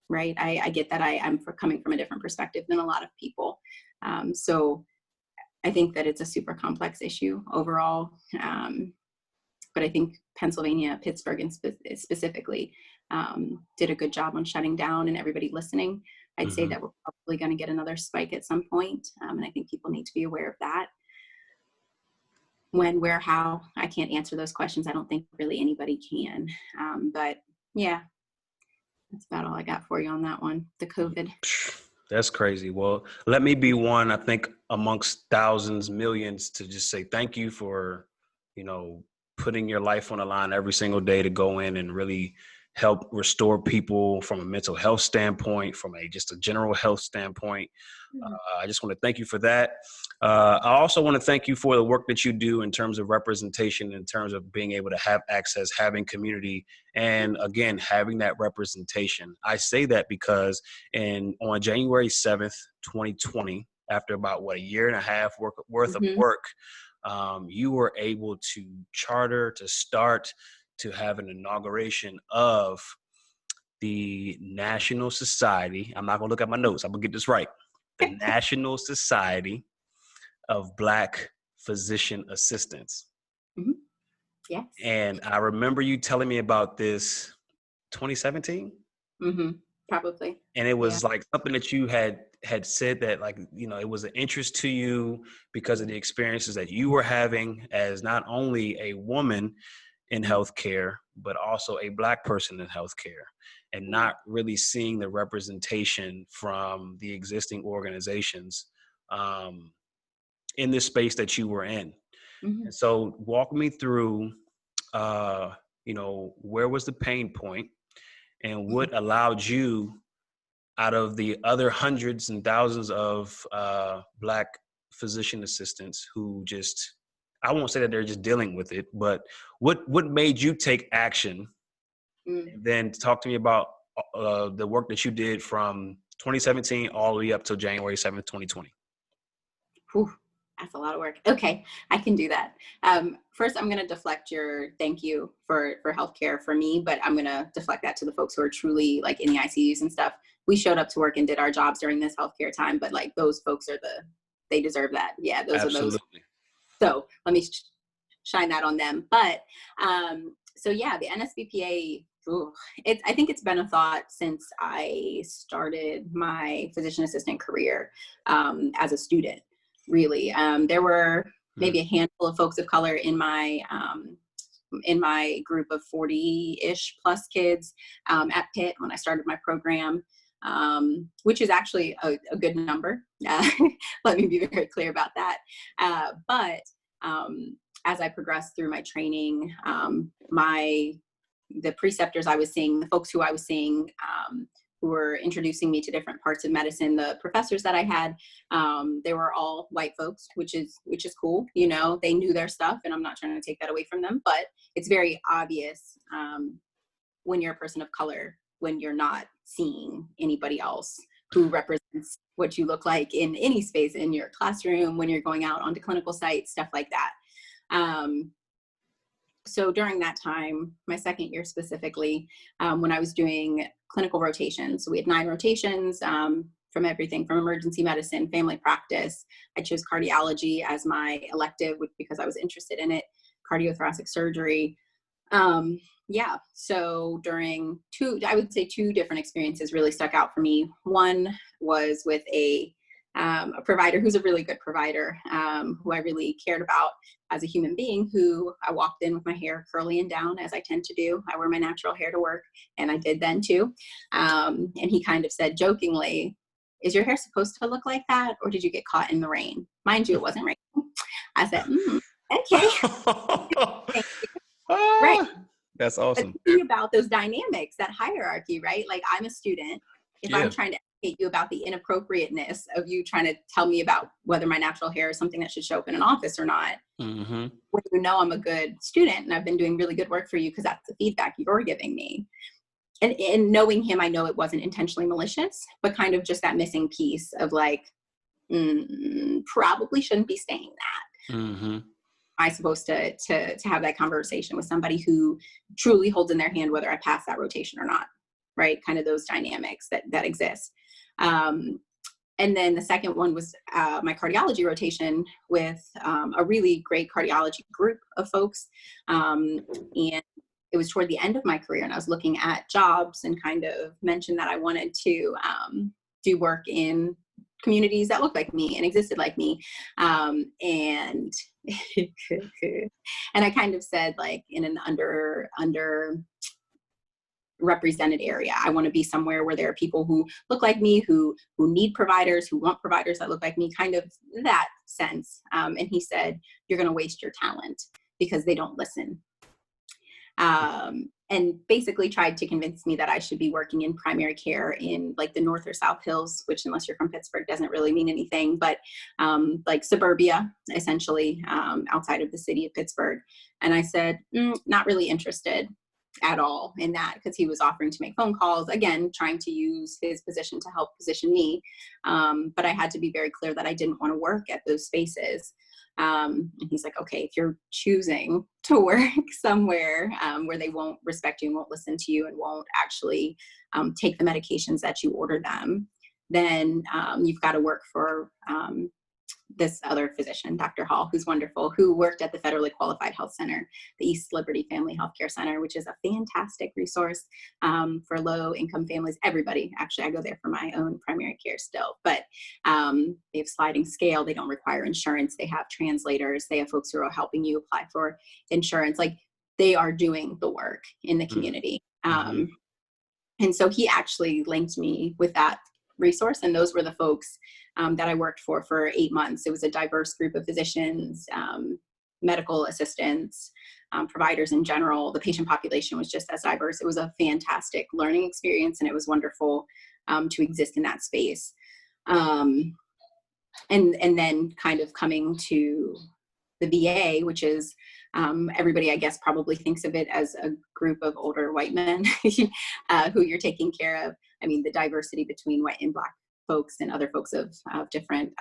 right? I get that I'm coming from a different perspective than a lot of people. So I think that it's a super complex issue overall. But I think Pennsylvania, Pittsburgh and specifically did a good job on shutting down and everybody listening. I'd say that we're probably going to get another spike at some point. And I think people need to be aware of that. When, where, how, I can't answer those questions. I don't think really anybody can. But yeah, that's about all I got for you on that one, the COVID. That's crazy. Well, let me be one, I think, amongst thousands, millions, to just say thank you for, putting your life on the line every single day to go in and really help restore people from a mental health standpoint, from just a general health standpoint. I just want to thank you for that. I also want to thank you for the work that you do in terms of representation, in terms of being able to have access, having community, and again, having that representation. I say that because on January 7th, 2020, after about a year and a half worth of work, you were able to start to have an inauguration of the National Society. I'm not going to look at my notes. I'm going to get this right. The National Society of Black physician assistants. Mm-hmm. Yes. And I remember you telling me about this 2017. Mm-hmm. Probably. And it Yeah. was like something that you had said that, like, you know, it was an interest to you because of the experiences that you were having as not only a woman in healthcare, but also a Black person in healthcare, and not really seeing the representation from the existing organizations in this space that you were in. Mm-hmm. And so walk me through, you know, where was the pain point and what allowed you, out of the other hundreds and thousands of Black physician assistants who just, I won't say that they're just dealing with it, but what made you take action? Mm. And then talk to me about the work that you did from 2017 all the way up till January 7th, 2020. Whew, that's a lot of work. Okay, I can do that. First, I'm going to deflect your thank you for healthcare for me, but I'm going to deflect that to the folks who are truly like in the ICUs and stuff. We showed up to work and did our jobs during this healthcare time, but like those folks are they deserve that. Yeah, those are those. Absolutely. So let me shine that on them. But so yeah, the NSBPA, I think it's been a thought since I started my physician assistant career as a student. Really, there were maybe a handful of folks of color in my group of 40-ish plus kids at Pitt when I started my program, which is actually a good number. Let me be very clear about that. But as I progressed through my training, the preceptors I was seeing, the folks who I was seeing, who were introducing me to different parts of medicine, the professors that I had, they were all white folks, which is cool. You know, they knew their stuff, and I'm not trying to take that away from them, but it's very obvious when you're a person of color, when you're not seeing anybody else who represents what you look like in any space, in your classroom, when you're going out onto clinical sites, stuff like that. So during that time, my second year specifically, when I was doing clinical rotations, so we had 9 rotations from everything from emergency medicine, family practice. I chose cardiology as my elective because I was interested in it, cardiothoracic surgery. Yeah, so during two different experiences really stuck out for me. One was with a provider who's a really good provider, who I really cared about as a human being, who I walked in with my hair curly and down, as I tend to do. I wear my natural hair to work, and I did then too. And he kind of said jokingly, "Is your hair supposed to look like that, or did you get caught in the rain?" Mind you, it wasn't raining. I said, okay. Right. That's awesome. But thinking about those dynamics, that hierarchy, right? Like, I'm a student. If I'm trying to educate you about the inappropriateness of you trying to tell me about whether my natural hair is something that should show up in an office or not, when you know I'm a good student and I've been doing really good work for you because that's the feedback you're giving me. And in knowing him, I know it wasn't intentionally malicious, but kind of just that missing piece of like, probably shouldn't be saying that. Am I supposed to have that conversation with somebody who truly holds in their hand whether I pass that rotation or not, right? Kind of those dynamics that exist. And then the second one was my cardiology rotation with a really great cardiology group of folks. And it was toward the end of my career, and I was looking at jobs and kind of mentioned that I wanted to do work in communities that looked like me and existed like me. And and I kind of said, like, in an under represented area, I want to be somewhere where there are people who look like me, who need providers, who want providers that look like me, kind of that sense. And he said, "You're going to waste your talent because they don't listen." And basically tried to convince me that I should be working in primary care in like the North or South Hills, which, unless you're from Pittsburgh, doesn't really mean anything, but like suburbia, essentially, outside of the city of Pittsburgh. And I said, not really interested at all in that, because he was offering to make phone calls, again, trying to use his position to help position me. But I had to be very clear that I didn't want to work at those spaces. And he's like, "Okay, if you're choosing to work somewhere where they won't respect you and won't listen to you and won't actually take the medications that you order them, then you've got to work for this other physician, Dr. Hall, who's wonderful, who worked at the Federally Qualified Health Center, the East Liberty Family Healthcare Center, which is a fantastic resource for low-income families. Everybody, actually, I go there for my own primary care still, but they have sliding scale. They don't require insurance. They have translators. They have folks who are helping you apply for insurance. Like, they are doing the work in the community. Mm-hmm. And so he actually linked me with that resource. And those were the folks that I worked for 8 months. It was a diverse group of physicians, medical assistants, providers in general. The patient population was just as diverse. It was a fantastic learning experience, and it was wonderful to exist in that space. And then kind of coming to the VA, which is everybody, I guess, probably thinks of it as a group of older white men who you're taking care of. I mean, the diversity between white and Black folks and other folks of different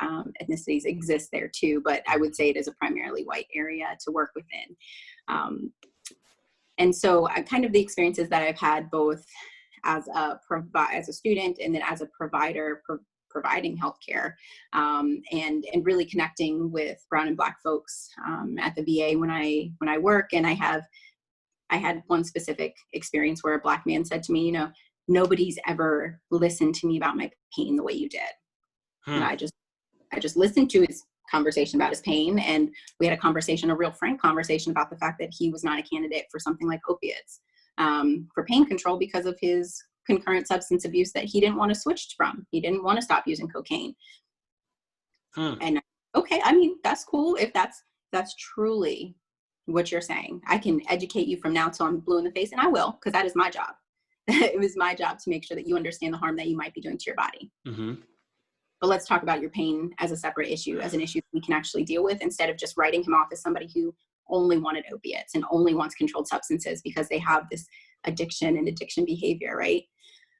ethnicities exists there too, but I would say it is a primarily white area to work within. And so kind of the experiences that I've had both as a student and then as a provider, providing healthcare, and really connecting with brown and Black folks at the VA when I work. And I had one specific experience where a Black man said to me, you know, nobody's ever listened to me about my pain the way you did. And I just listened to his conversation about his pain, and we had a conversation, a real frank conversation about the fact that he was not a candidate for something like opiates for pain control because of his concurrent substance abuse that he didn't want to switch from. He didn't want to stop using cocaine. And okay, I mean, that's cool. If that's truly what you're saying, I can educate you from now till I'm blue in the face, and I will, because that is my job. It was my job to make sure that you understand the harm that you might be doing to your body. Mm-hmm. But let's talk about your pain as a separate issue, as an issue we can actually deal with, instead of just writing him off as somebody who only wanted opiates and only wants controlled substances because they have this addiction and addiction behavior, right?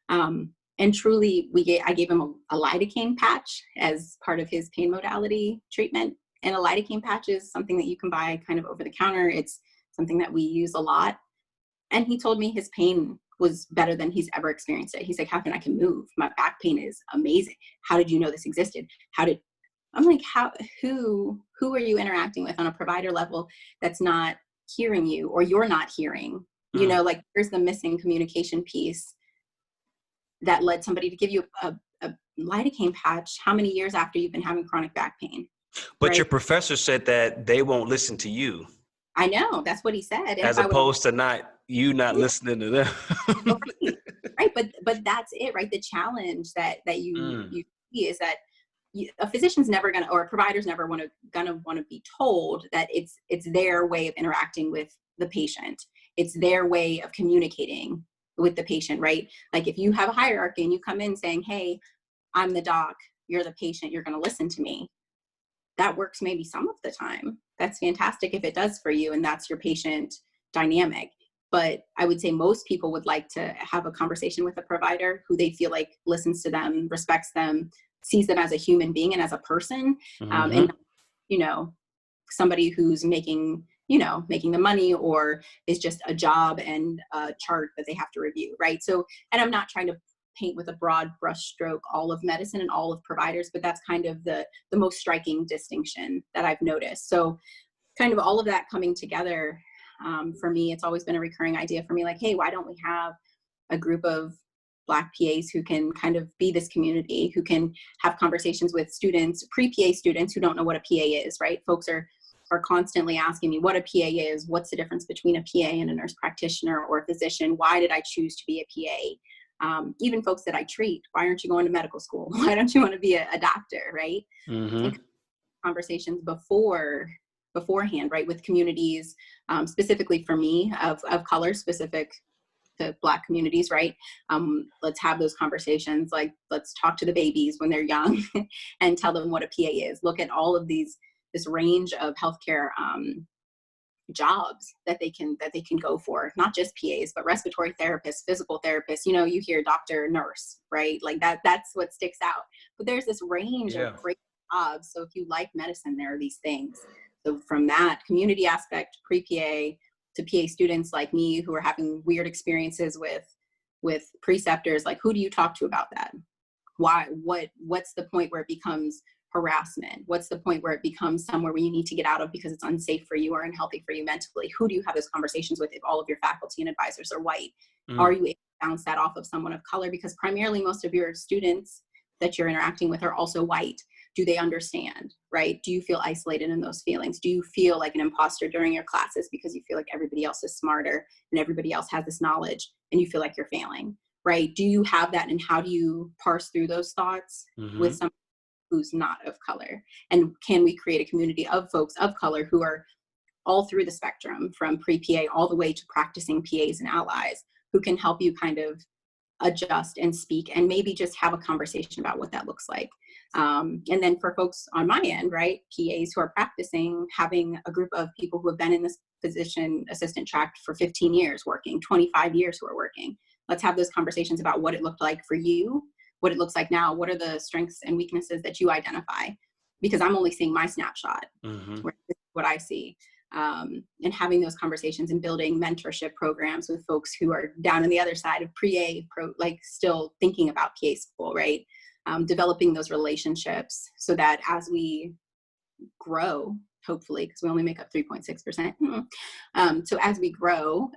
And truly, I gave him a lidocaine patch as part of his pain modality treatment. And a lidocaine patch is something that you can buy kind of over the counter. It's something that we use a lot. And he told me his pain was better than he's ever experienced it. He's like, Kathryn, I can move. My back pain is amazing. How did you know this existed? I'm like, who are you interacting with on a provider level that's not hearing you, or you're not hearing? You know, like, there's the missing communication piece that led somebody to give you a lidocaine patch how many years after you've been having chronic back pain? But right? Your professor said that they won't listen to you. I know, that's what he said. And as opposed to not listening to them. Right. But that's it, right? The challenge that you see is that a physician's never gonna, or a provider's never gonna want to be told that it's their way of interacting with the patient. It's their way of communicating with the patient, right? Like, if you have a hierarchy and you come in saying, hey, I'm the doc, you're the patient, you're going to listen to me. That works maybe some of the time. That's fantastic if it does for you, and that's your patient dynamic. But I would say most people would like to have a conversation with a provider who they feel like listens to them, respects them, sees them as a human being and as a person, and, you know, somebody who's making the money, or is just a job and a chart that they have to review, right? So, and I'm not trying to paint with a broad brush stroke all of medicine and all of providers, but that's kind of the most striking distinction that I've noticed. So kind of all of that coming together, for me, it's always been a recurring idea for me, like, hey, why don't we have a group of Black PAs who can kind of be this community, who can have conversations with students, pre-PA students who don't know what a PA is, right? Folks are constantly asking me what a PA is, what's the difference between a PA and a nurse practitioner or a physician, why did I choose to be a PA? Even folks that I treat, why aren't you going to medical school? Why don't you want to be a doctor, right? And conversations beforehand, right, with communities, specifically for me, of color, specific to Black communities, right? Let's have those conversations, like, let's talk to the babies when they're young and tell them what a PA is. Look at all of this range of healthcare jobs that they can go for, not just PAs, but respiratory therapists, physical therapists. You know, you hear doctor, nurse, right? Like that's what sticks out. But there's this range of great jobs. So if you like medicine, there are these things. So from that community aspect, pre-PA, to PA students like me who are having weird experiences with preceptors, like, who do you talk to about that? Why? What's the point where it becomes harassment? What's the point where it becomes somewhere where you need to get out of because it's unsafe for you or unhealthy for you mentally? Who do you have those conversations with if all of your faculty and advisors are white? Are you able to bounce that off of someone of color? Because primarily most of your students that you're interacting with are also white. Do they understand, right? Do you feel isolated in those feelings? Do you feel like an imposter during your classes because you feel like everybody else is smarter and everybody else has this knowledge and you feel like you're failing, right? Do you have that, and how do you parse through those thoughts with someone who's not of color? And can we create a community of folks of color who are all through the spectrum, from pre-PA all the way to practicing PAs and allies, who can help you kind of adjust and speak and maybe just have a conversation about what that looks like. And then for folks on my end, right, PAs who are practicing, having a group of people who have been in this physician assistant track for 15 years working, 25 years who are working. Let's have those conversations about what it looked like for you, what it looks like now, what are the strengths and weaknesses that you identify, because I'm only seeing my snapshot, what I see. And having those conversations and building mentorship programs with folks who are down on the other side of like still thinking about PA school, right? Developing those relationships so that as we grow, hopefully, because we only make up 3.6%. So as we grow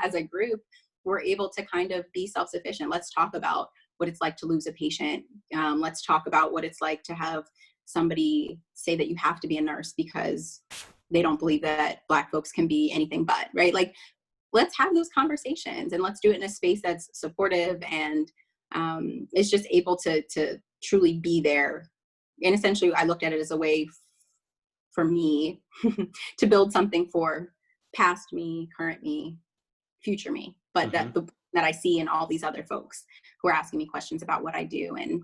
as a group, we're able to kind of be self-sufficient. Let's talk about what it's like to lose a patient. Let's talk about what it's like to have somebody say that you have to be a nurse because they don't believe that Black folks can be anything but, right? Like, let's have those conversations and let's do it in a space that's supportive and is just able to truly be there. And essentially, I looked at it as a way for me to build something for past me, current me, future me, but that I see in all these other folks who are asking me questions about what I do and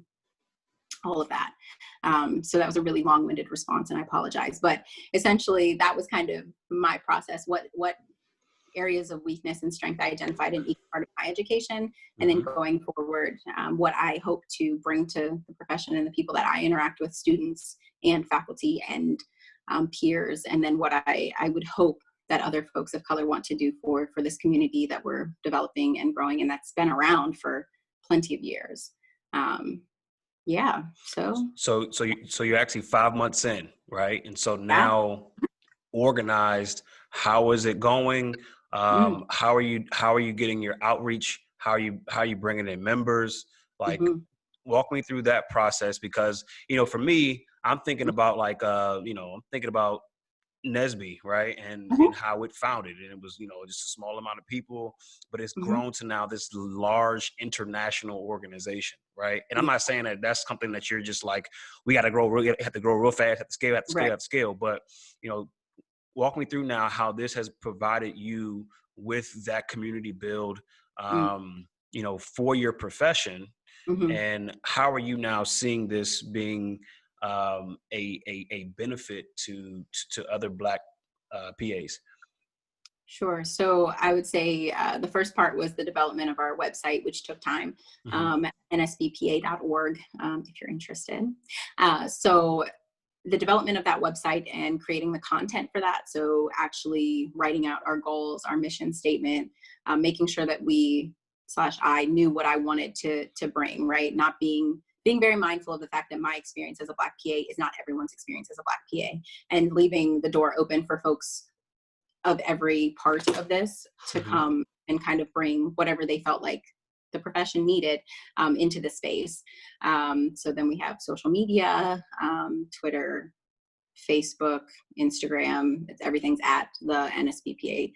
all of that. So that was a really long-winded response, and I apologize. But essentially, that was kind of my process. What areas of weakness and strength I identified in each part of my education, and then going forward, what I hope to bring to the profession and the people that I interact with, students and faculty and peers, and then what I would hope that other folks of color want to do for this community that we're developing and growing, and that's been around for plenty of years. Yeah. So you're actually 5 months in, right? And so now organized, how is it going? How are you getting your outreach? How are you bringing in members? Like, walk me through that process, because, for me, I'm thinking about I'm thinking about Nesby, right? And how it founded. And it was, just a small amount of people, but it's grown to now this large international organization, right? And I'm not saying that that's something that you're just like, we have to grow real fast, have to scale. But, walk me through now how this has provided you with that community build, for your profession. And how are you now seeing this being a benefit to other Black PAs? Sure. So I would say the first part was the development of our website, which took time, nsbpa.org, if you're interested. So the development of that website and creating the content for that. So actually writing out our goals, our mission statement, making sure that I knew what I wanted to bring, right? Not being very mindful of the fact that my experience as a Black PA is not everyone's experience as a Black PA, and leaving the door open for folks of every part of this to come and kind of bring whatever they felt like the profession needed into the space. So then we have social media, Twitter, Facebook, Instagram, everything's at the NSBPA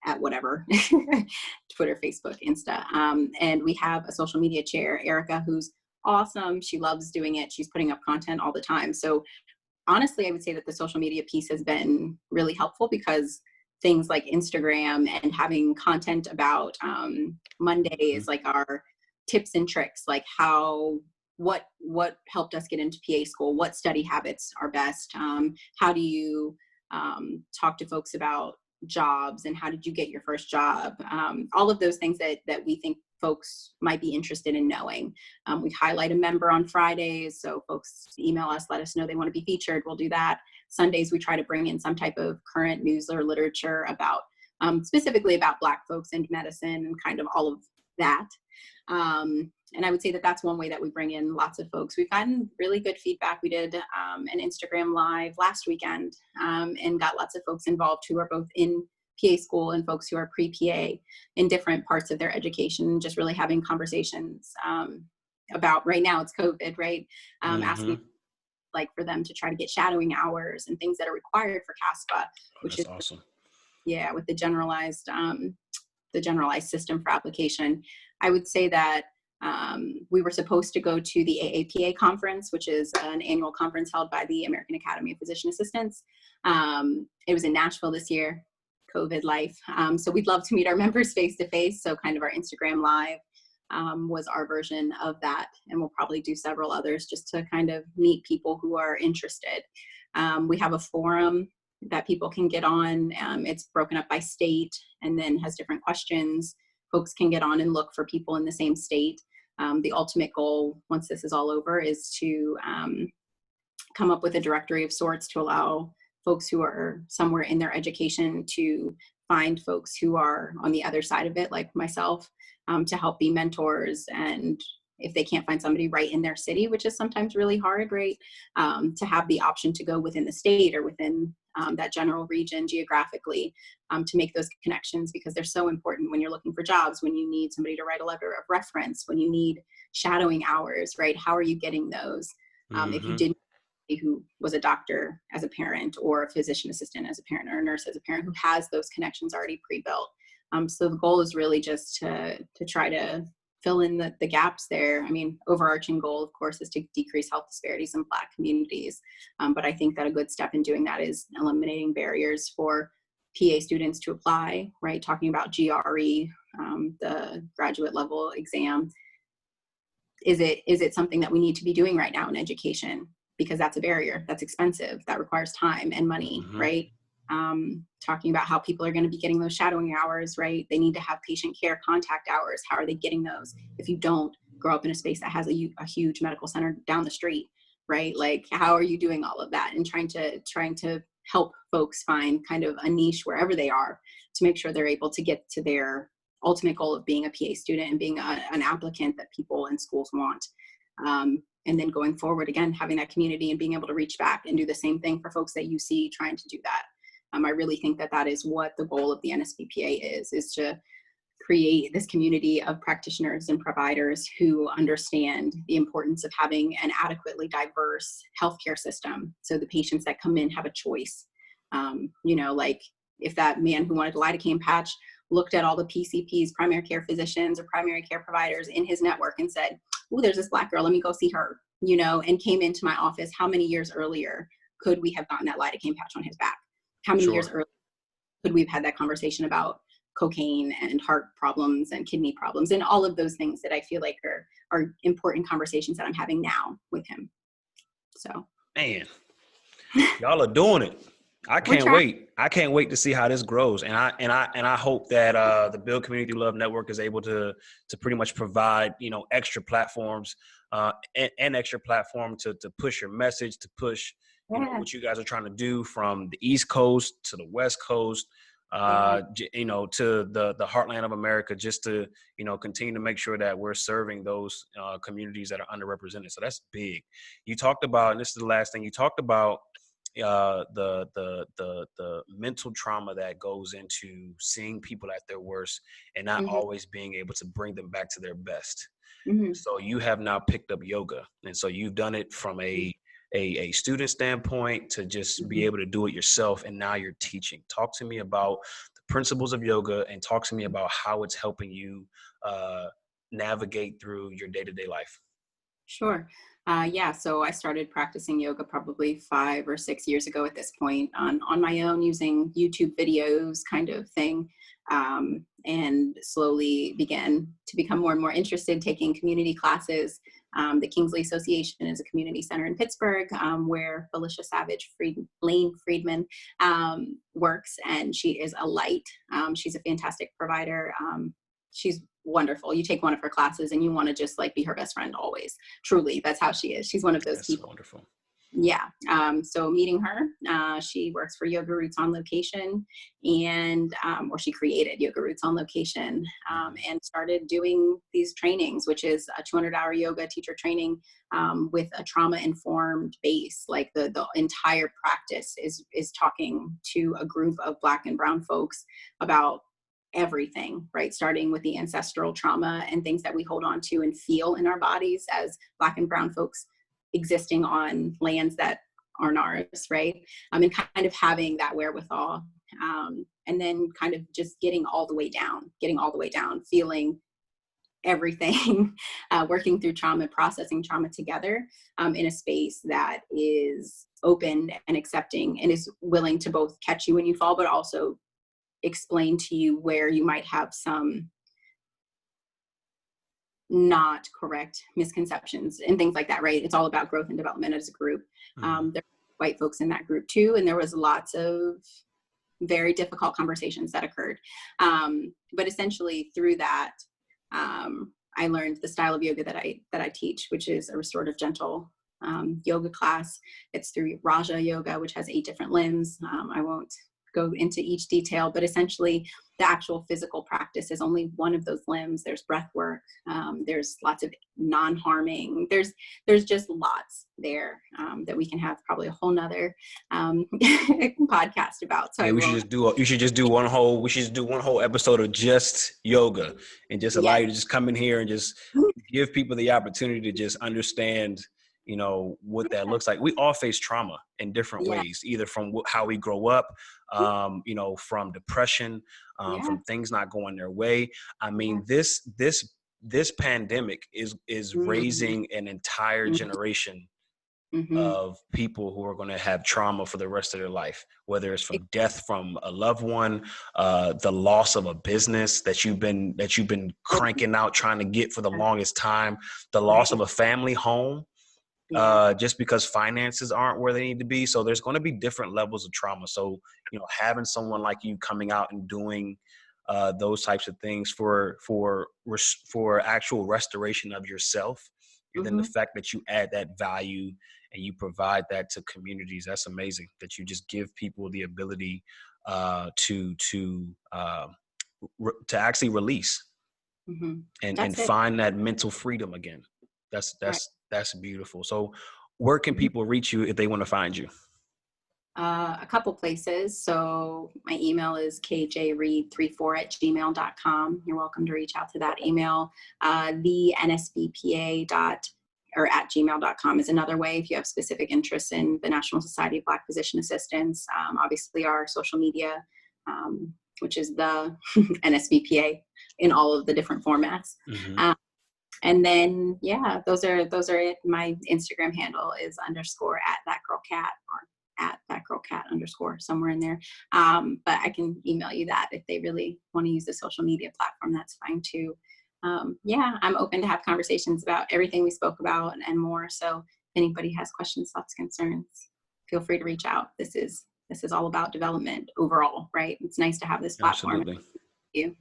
at whatever, Twitter, Facebook, Insta. And we have a social media chair, Erica, who's awesome. She loves doing it. She's putting up content all the time. So honestly, I would say that the social media piece has been really helpful, because things like Instagram and having content about Mondays, like our tips and tricks, like what helped us get into PA school, what study habits are best, how do you talk to folks about jobs, and how did you get your first job, all of those things that we think folks might be interested in knowing. We highlight a member on Fridays, so folks email us, let us know they want to be featured, we'll do that. Sundays we try to bring in some type of current news or literature about specifically about Black folks in medicine and kind of all of that. And I would say that that's one way that we bring in lots of folks. We've gotten really good feedback. We did an Instagram live last weekend and got lots of folks involved who are both in PA school and folks who are pre-PA in different parts of their education, just really having conversations about, right now it's COVID, right? Asking like for them to try to get shadowing hours and things that are required for CASPA, which is awesome. Yeah, with the generalized system for application. I would say that we were supposed to go to the AAPA conference, which is an annual conference held by the American Academy of Physician Assistants. It was in Nashville this year, COVID life. So we'd love to meet our members face to face. So kind of our Instagram live was our version of that. And we'll probably do several others just to kind of meet people who are interested. We have a forum that people can get on. It's broken up by state and then has different questions. Folks can get on and look for people in the same state. The ultimate goal, once this is all over, is to come up with a directory of sorts to allow folks who are somewhere in their education to find folks who are on the other side of it, like myself, to help be mentors. And if they can't find somebody right in their city, which is sometimes really hard, right, to have the option to go within the state or within that general region geographically, to make those connections, because they're so important when you're looking for jobs, when you need somebody to write a letter of reference, when you need shadowing hours, right? How are you getting those? If you didn't, who was a doctor as a parent, or a physician assistant as a parent, or a nurse as a parent, who has those connections already pre-built. So the goal is really just to try to fill in the gaps there. I mean, overarching goal, of course, is to decrease health disparities in Black communities. But I think that a good step in doing that is eliminating barriers for PA students to apply, right? Talking about GRE, the graduate level exam. Is it something that we need to be doing right now in education? Because that's a barrier, that's expensive, that requires time and money, right? Talking about how people are going to be getting those shadowing hours, right? They need to have patient care contact hours. How are they getting those? If you don't grow up in a space that has a huge medical center down the street, right? Like, how are you doing all of that? And trying to help folks find kind of a niche wherever they are to make sure they're able to get to their ultimate goal of being a PA student and being an applicant that people in schools want. And then going forward, again, having that community and being able to reach back and do the same thing for folks that you see trying to do that. I really think that that is what the goal of the NSBPA is to create this community of practitioners and providers who understand the importance of having an adequately diverse healthcare system. So the patients that come in have a choice. Like if that man who wanted a lidocaine patch looked at all the PCPs, primary care physicians or primary care providers in his network and said, oh, there's this Black girl, let me go see her, and came into my office, how many years earlier could we have gotten that lidocaine patch on his back? How many years earlier could we have had that conversation about cocaine and heart problems and kidney problems and all of those things that I feel like are important conversations that I'm having now with him. So, man, y'all are doing it. I can't wait. I can't wait to see how this grows. And I hope that the Build Community Through Love Network is able to pretty much provide, extra platforms and extra platform to push your message, to push what you guys are trying to do from the East Coast to the West Coast, to the heartland of America, just to, continue to make sure that we're serving those communities that are underrepresented. So that's big. You talked about, and this is the last thing, you talked about the mental trauma that goes into seeing people at their worst and not always being able to bring them back to their best. So you have now picked up yoga, and so you've done it from a student standpoint to just be able to do it yourself, and now you're teaching. Talk to me about the principles of yoga, and talk to me about how it's helping you navigate through your day-to-day life. Sure. So I started practicing yoga probably 5 or 6 years ago at this point on my own, using YouTube videos kind of thing, and slowly began to become more and more interested, taking community classes. The Kingsley Association is a community center in Pittsburgh, where Felicia Savage Lane Friedman works, and she is a light. She's a fantastic provider. She's wonderful. You take one of her classes and you want to just like be her best friend always. Truly, that's how she is. She's one of those people. Wonderful. Yeah. So meeting her, she works for Yoga Roots on Location, and or she created Yoga Roots on Location, and started doing these trainings, which is a 200-hour yoga teacher training with a trauma-informed base. Like the entire practice is talking to a group of Black and Brown folks about everything, right? Starting with the ancestral trauma and things that we hold on to and feel in our bodies as Black and Brown folks existing on lands that aren't ours, right? And kind of having that wherewithal. And then kind of just getting all the way down, feeling everything, working through trauma, processing trauma together in a space that is open and accepting and is willing to both catch you when you fall, but also explain to you where you might have some not correct misconceptions and things like that, right? It's all about growth and development as a group. There were white folks in that group too, and there was lots of very difficult conversations that occurred. But essentially through that, I learned the style of yoga that I teach, which is a restorative gentle yoga class. It's through Raja Yoga, which has 8 different limbs. I won't go into each detail, but essentially the actual physical practice is only one of those limbs. There's breath work. There's lots of non-harming. There's just lots there that we can have probably a whole nother podcast about. So yeah, we should just do one whole episode of just yoga and just allow you to just come in here and just give people the opportunity to just understand, you know, what that looks like. We all face trauma in different ways, either from how we grow up, you know, from depression, from things not going their way. I mean, this pandemic is raising an entire generation of people who are going to have trauma for the rest of their life, whether it's from death from a loved one, the loss of a business that you've been cranking out trying to get for the longest time, the loss of a family home. Just because finances aren't where they need to be. So there's going to be different levels of trauma. So, you know, having someone like you coming out and doing those types of things for actual restoration of yourself, and then the fact that you add that value and you provide that to communities, that's amazing. That you just give people the ability to actually release and find that mental freedom again. That's beautiful. So where can people reach you if they want to find you? A couple places. So my email is kjreed34@gmail.com. You're welcome to reach out to that email. The nsbpa at gmail.com is another way if you have specific interests in the National Society of Black Physician Assistants. Obviously our social media, which is the NSBPA in all of the different formats. And then, those are it. My Instagram handle is _@thatgirlcat or @thatgirlcat_ somewhere in there. But I can email you that if they really want to use the social media platform, that's fine too. I'm open to have conversations about everything we spoke about and more. So if anybody has questions, thoughts, concerns, feel free to reach out. This is all about development overall, right? It's nice to have this platform. Absolutely. Thank you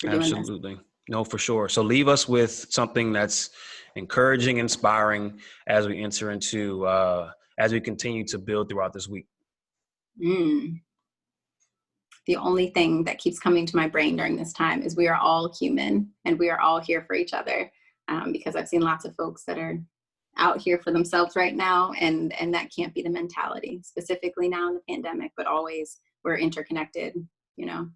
for Absolutely. No, for sure. So leave us with something that's encouraging, inspiring as we enter into, as we continue to build throughout this week. The only thing that keeps coming to my brain during this time is we are all human and we are all here for each other, because I've seen lots of folks that are out here for themselves right now, and that can't be the mentality, specifically now in the pandemic, but always we're interconnected, you know.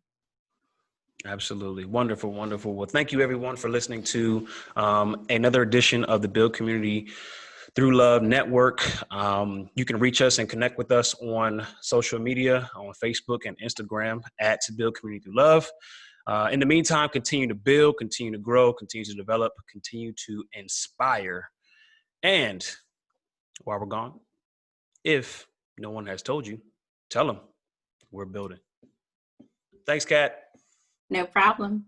Absolutely. Wonderful. Wonderful. Well, thank you everyone for listening to another edition of the Build Community Through Love Network. You can reach us and connect with us on social media, on Facebook and Instagram at Build Community Through Love. In the meantime, continue to build, continue to grow, continue to develop, continue to inspire. And while we're gone, if no one has told you, tell them we're building. Thanks, Kat. No problem.